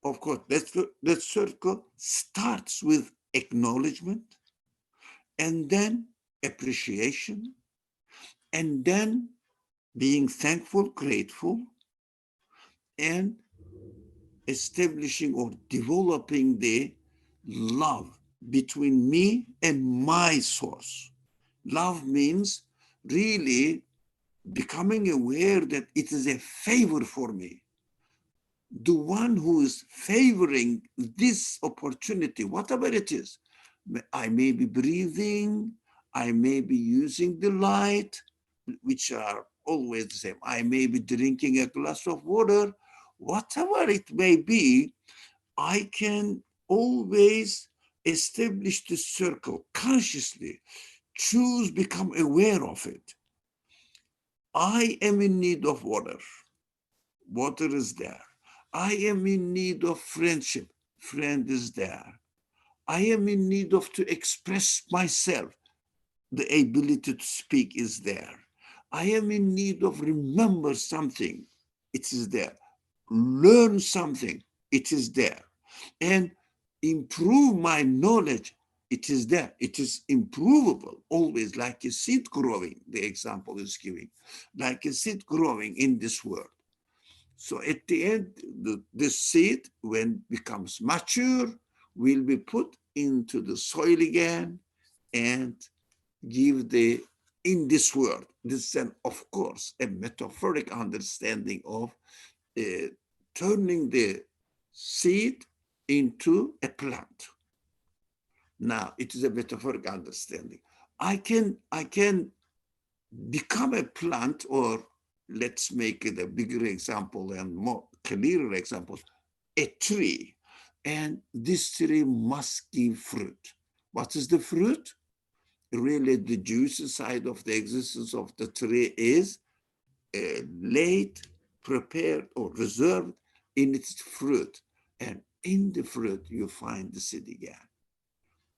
of course, that circle starts with acknowledgement, and then appreciation, and then being thankful, grateful, and establishing or developing the love between me and my source. Love means really becoming aware that it is a favor for me. The one who is favoring this opportunity, whatever it is, I may be breathing, I may be using the light, which are always the same. I may be drinking a glass of water, whatever it may be, I can always establish the circle consciously, choose, become aware of it. I am in need of water. Water is there. I am in need of friendship. Friend is there. I am in need of to express myself. The ability to speak is there. I am in need of remember something. It is there. Learn something. It is there. And improve my knowledge. It is there. It is improvable, always like a seed growing, the example is giving, like a seed growing in this world. So at the end, this seed, when becomes mature, will be put into the soil again and give in this world. This is, of course, a metaphoric understanding of turning the seed into a plant. Now, it is a metaphoric understanding. I can become a plant, or let's make it a bigger example and more clearer example, a tree. And this tree must give fruit. What is the fruit? Really, the juicy side of the existence of the tree is laid, prepared, or reserved in its fruit. And in the fruit, you find the seed again.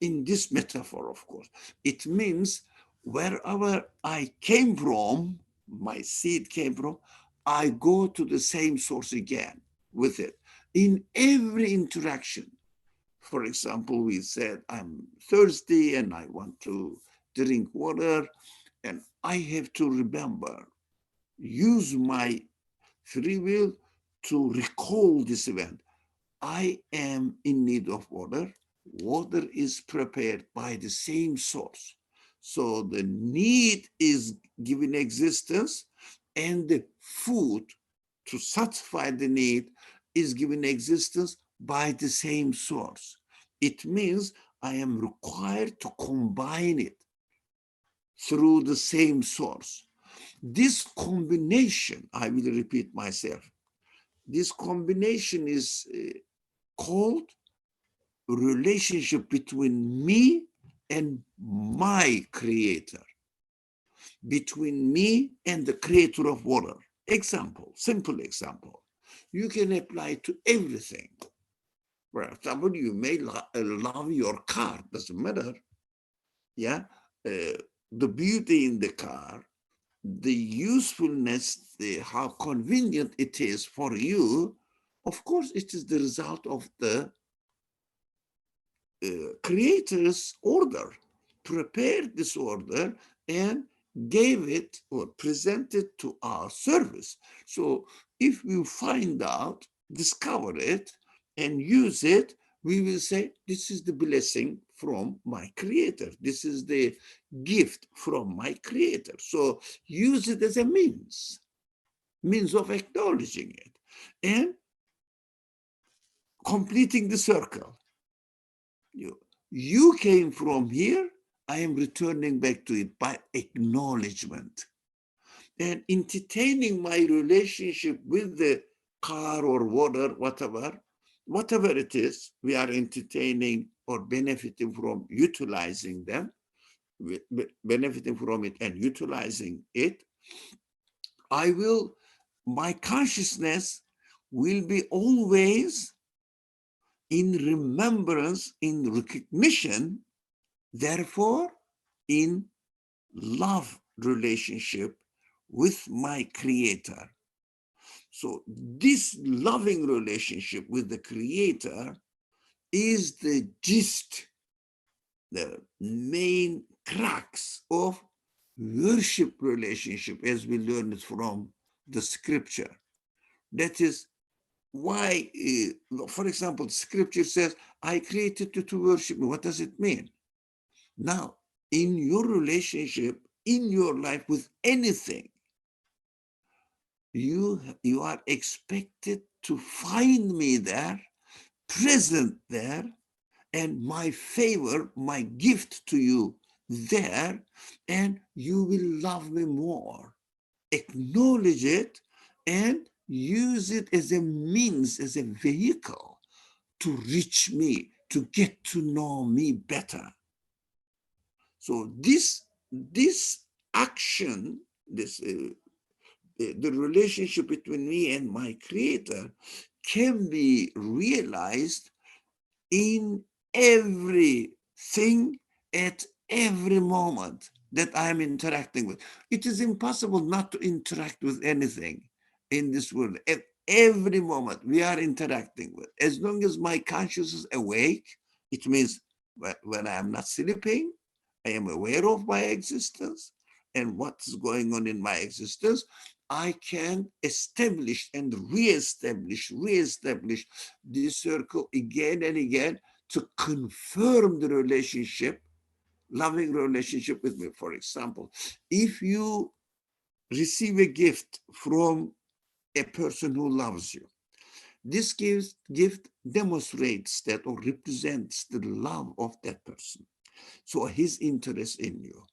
In this metaphor, of course, it means wherever I came from, my seed came from, I go to the same source again with it. In every interaction, for example, we said, I'm thirsty and I want to drink water, and I have to remember, use my free will to recall this event. I am in need of water. Water is prepared by the same source. So the need is given existence, and the food to satisfy the need is given existence by the same source. It means I am required to combine it through the same source. This combination, I will repeat myself, this combination is called relationship between me and my creator, between me and the creator of water. Example, simple example. You can apply to everything. For example, you may love your car, doesn't matter. Yeah, the beauty in the car, the usefulness, how convenient it is for you, of course, it is the result of the creator's order, prepared this order and gave it or presented to our service. So if we find out, discover it, and use it, we will say, this is the blessing from my creator. This is the gift from my creator. So use it as a means of acknowledging it and completing the circle. You came from here, I am returning back to it by acknowledgement. And entertaining my relationship with the car or water, whatever it is, we are entertaining or benefiting from utilizing them, benefiting from it and utilizing it. My consciousness will be always in remembrance, in recognition, therefore, in love relationship with my creator. So this loving relationship with the creator is the gist, the main crux of worship relationship as we learn it from the scripture. That is why, for example, scripture says, I created you to worship me. What does it mean? Now, in your relationship, in your life with anything, you are expected to find me there, present there, and my favor, my gift to you there, and you will love me more. Acknowledge it and use it as a means, as a vehicle to reach me, to get to know me better. So this action, the relationship between me and my creator can be realized in everything at every moment that I'm interacting with. It is impossible not to interact with anything in this world. At every moment we are interacting with. As long as my consciousness is awake, it means when I am not sleeping, I am aware of my existence and what's going on in my existence. I can establish and reestablish this circle again and again to confirm the relationship, loving relationship with me. For example, if you receive a gift from a person who loves you, this gift demonstrates that or represents the love of that person. So his interest in you,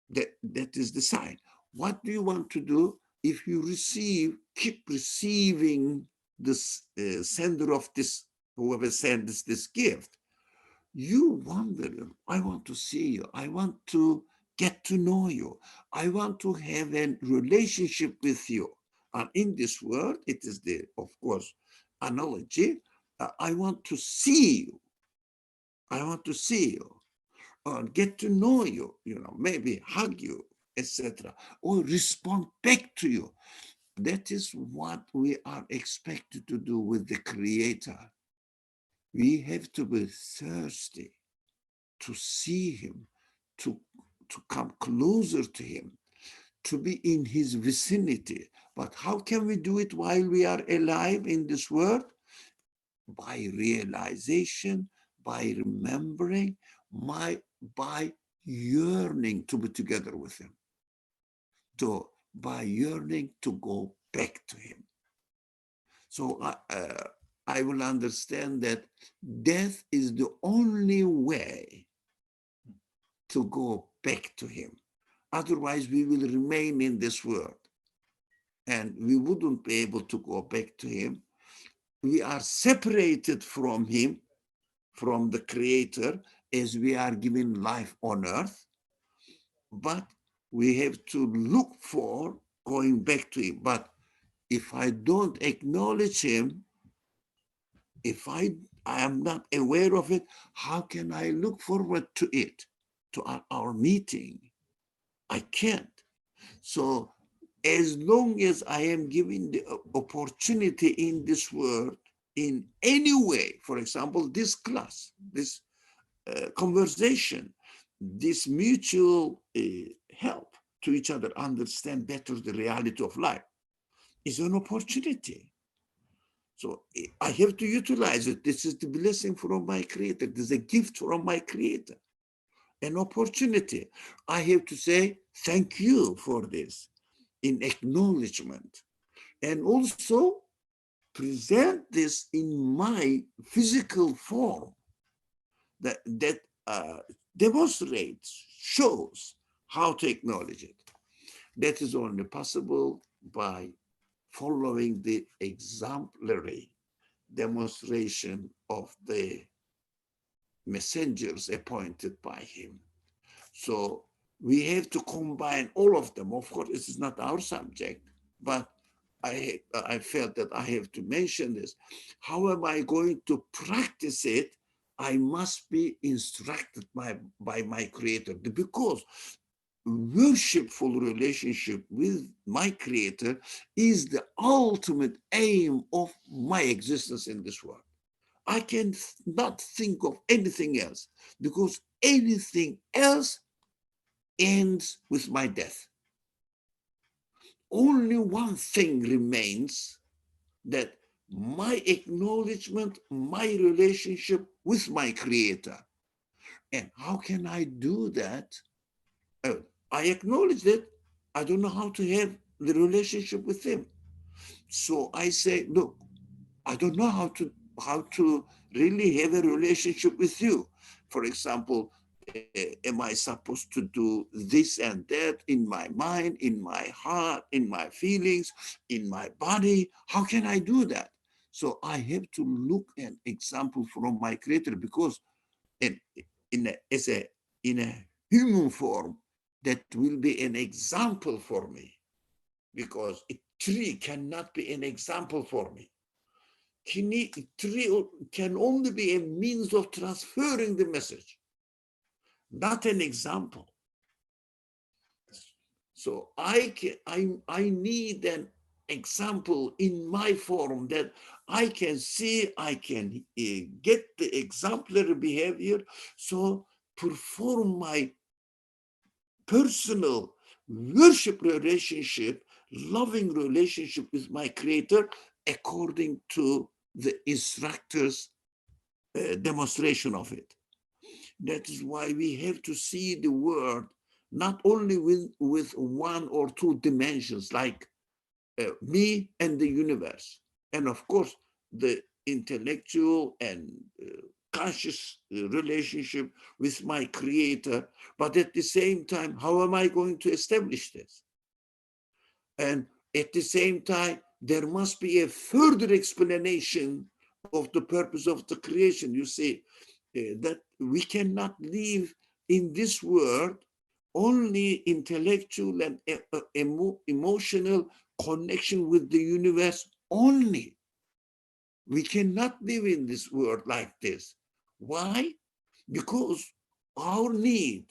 that is the sign. What do you want to do? If you keep receiving this sender of this, whoever sends this gift, you wonder, I want to see you. I want to get to know you. I want to have a relationship with you. And in this world, it is the, of course, analogy. I want to see you. I want to see you. Or get to know you, maybe hug you, etc., or respond back to you. That is what we are expected to do with the Creator. We have to be thirsty to see him, to come closer to him, to be in his vicinity. But how can we do it while we are alive in this world? By realization, by remembering, by yearning to be together with him, by yearning to go back to him. So I will understand that death is the only way to go back to him. Otherwise, we will remain in this world and we wouldn't be able to go back to him. We are separated from him, from the Creator, as we are given life on earth, but we have to look for going back to him. But if I don't acknowledge him, if I am not aware of it, how can I look forward to it, to our meeting. I can't. So as long as I am given the opportunity in this world, in any way, for example, this class, this conversation, this mutual help to each other understand better the reality of life is an opportunity. So I have to utilize it. This is the blessing from my Creator. This is a gift from my Creator, an opportunity. I have to say thank you for this in acknowledgement, and also present this in my physical form that demonstrates, shows how to acknowledge it. That is only possible by following the exemplary demonstration of the messengers appointed by him. So we have to combine all of them. Of course, this is not our subject, but I felt that I have to mention this. How am I going to practice it? I must be instructed by my Creator, because worshipful relationship with my Creator is the ultimate aim of my existence in this world. I can not think of anything else, because anything else ends with my death. Only one thing remains, that my acknowledgement, my relationship with my Creator. And how can I do that? I acknowledge that I don't know how to have the relationship with Him. So I say, look, I don't know how to really have a relationship with you. For example, am I supposed to do this and that in my mind, in my heart, in my feelings, in my body? How can I do that? So I have to look at example from my Creator, because in a human form, that will be an example for me, because a tree cannot be an example for me. Tree can only be a means of transferring the message, not an example. So I need an example in my form, that I can see, I can get the exemplary behavior, so perform my personal worship relationship, loving relationship with my Creator, according to the instructor's demonstration of it. That is why we have to see the world not only with one or two dimensions, like me and the universe, and of course the intellectual and conscious relationship with my Creator, but at the same time, how am I going to establish this? And at the same time, there must be a further explanation of the purpose of the creation. You see, that we cannot live in this world only intellectual and emotional connection with the universe only. We cannot live in this world like this. Why? Because our need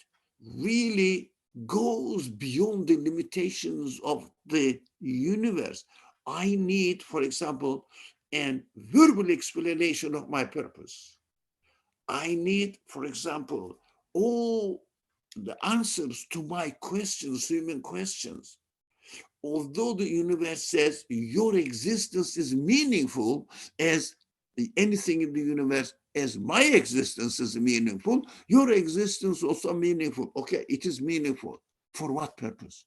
really goes beyond the limitations of the universe. I need, for example, a verbal explanation of my purpose. I need, for example, all the answers to my questions, human questions. Although the universe says your existence is meaningful, as anything in the universe, as my existence is meaningful, your existence also meaningful. Okay, it is meaningful. For what purpose?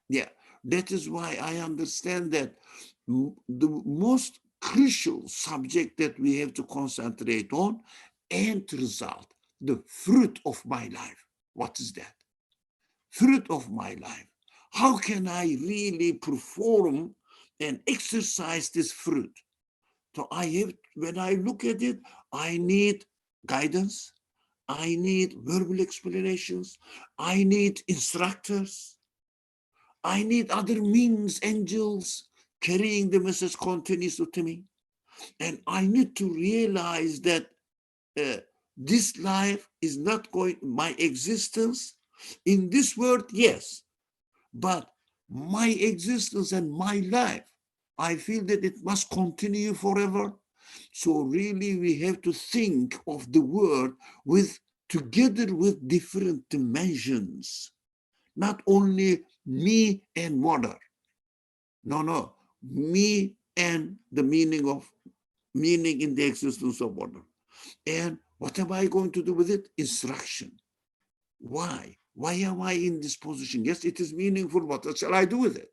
Yeah, that is why I understand that the most crucial subject that we have to concentrate on, end result, the fruit of my life. What is that? Fruit of my life. How can I really perform and exercise this fruit? So when I look at it, I need guidance. I need verbal explanations. I need instructors. I need other means, angels carrying the message continuously to me. And I need to realize that This life is not going, my existence in this world, yes, but my existence and my life, I feel that it must continue forever. So really we have to think of the world with together with different dimensions, not only me and water. No, me and the meaning in the existence of water. And what am I going to do with it? Instruction. Why? Why am I in this position? Yes, it is meaningful. What shall I do with it?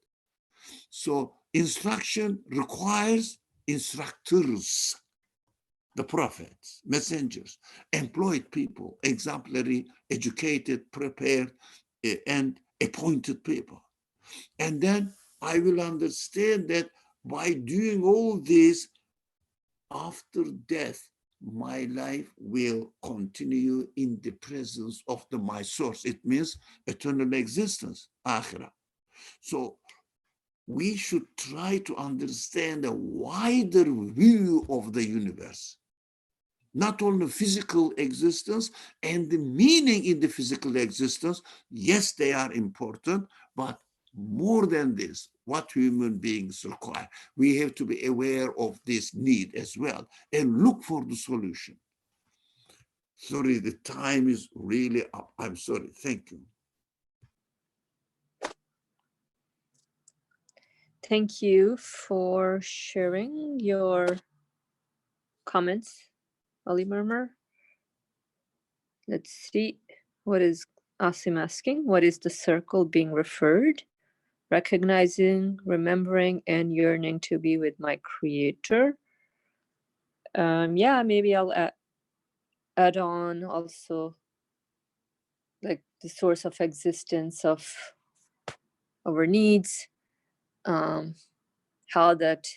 So instruction requires instructors, the prophets, messengers, employed people, exemplary, educated, prepared, and appointed people. And then I will understand that by doing all this, after death, my life will continue in the presence of my source. It means eternal existence, akhirah. So we should try to understand a wider view of the universe, not only physical existence and the meaning in the physical existence. Yes, they are important, but more than this, what human beings require. We have to be aware of this need as well and look for the solution. Sorry, the time is really up. I'm sorry. Thank you. Thank you for sharing your comments, Ali Murmur. Let's see. What is Asim asking? What is the circle being referred? Recognizing, remembering, and yearning to be with my creator. Yeah, maybe I'll add on also like the source of existence of our needs, how that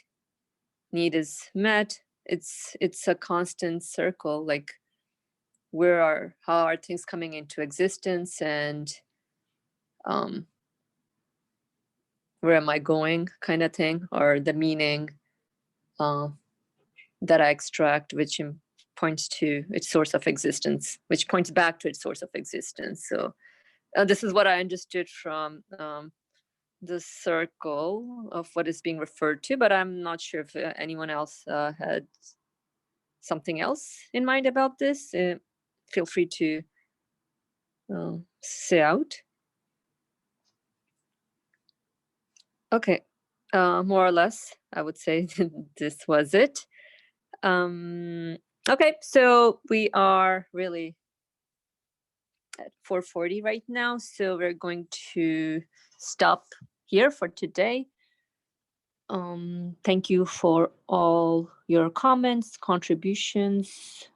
need is met. It's a constant circle, like how are things coming into existence, and where am I going, kind of thing, or the meaning that I extract, which points to its source of existence, which points back to its source of existence. So this is what I understood from the circle of what is being referred to, but I'm not sure if anyone else had something else in mind about this. Feel free to say out. Okay, more or less, I would say this was it. Okay, so we are really at 4:40 right now, so we're going to stop here for today. Thank you for all your comments, contributions.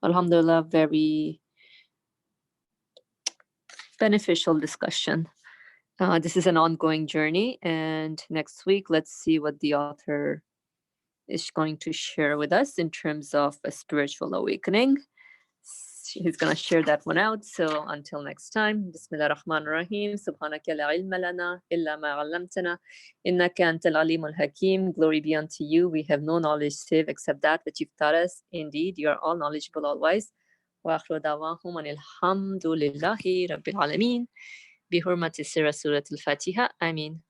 Alhamdulillah, very beneficial discussion. This is an ongoing journey, and next week, let's see what the author is going to share with us in terms of a spiritual awakening. He's going to share that one out. So until next time, Bismillah ar-Rahman ar-Rahim, Subhanaka la ilma lana illa ma 'allamtana, innaka antal alimul hakim. Glory be unto you. We have no knowledge save except that which you've taught us. Indeed, you are all knowledgeable, all wise. Wa akhiru da'wahum anil hamdulillahi rabbil alameen. Bihurmati sirah surat al-Fatiha. Ameen.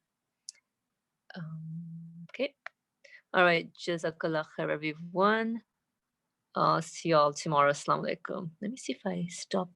Okay. All right. Jazakallah khair, everyone. See you all tomorrow. Assalamu alaikum. Let me see if I stop.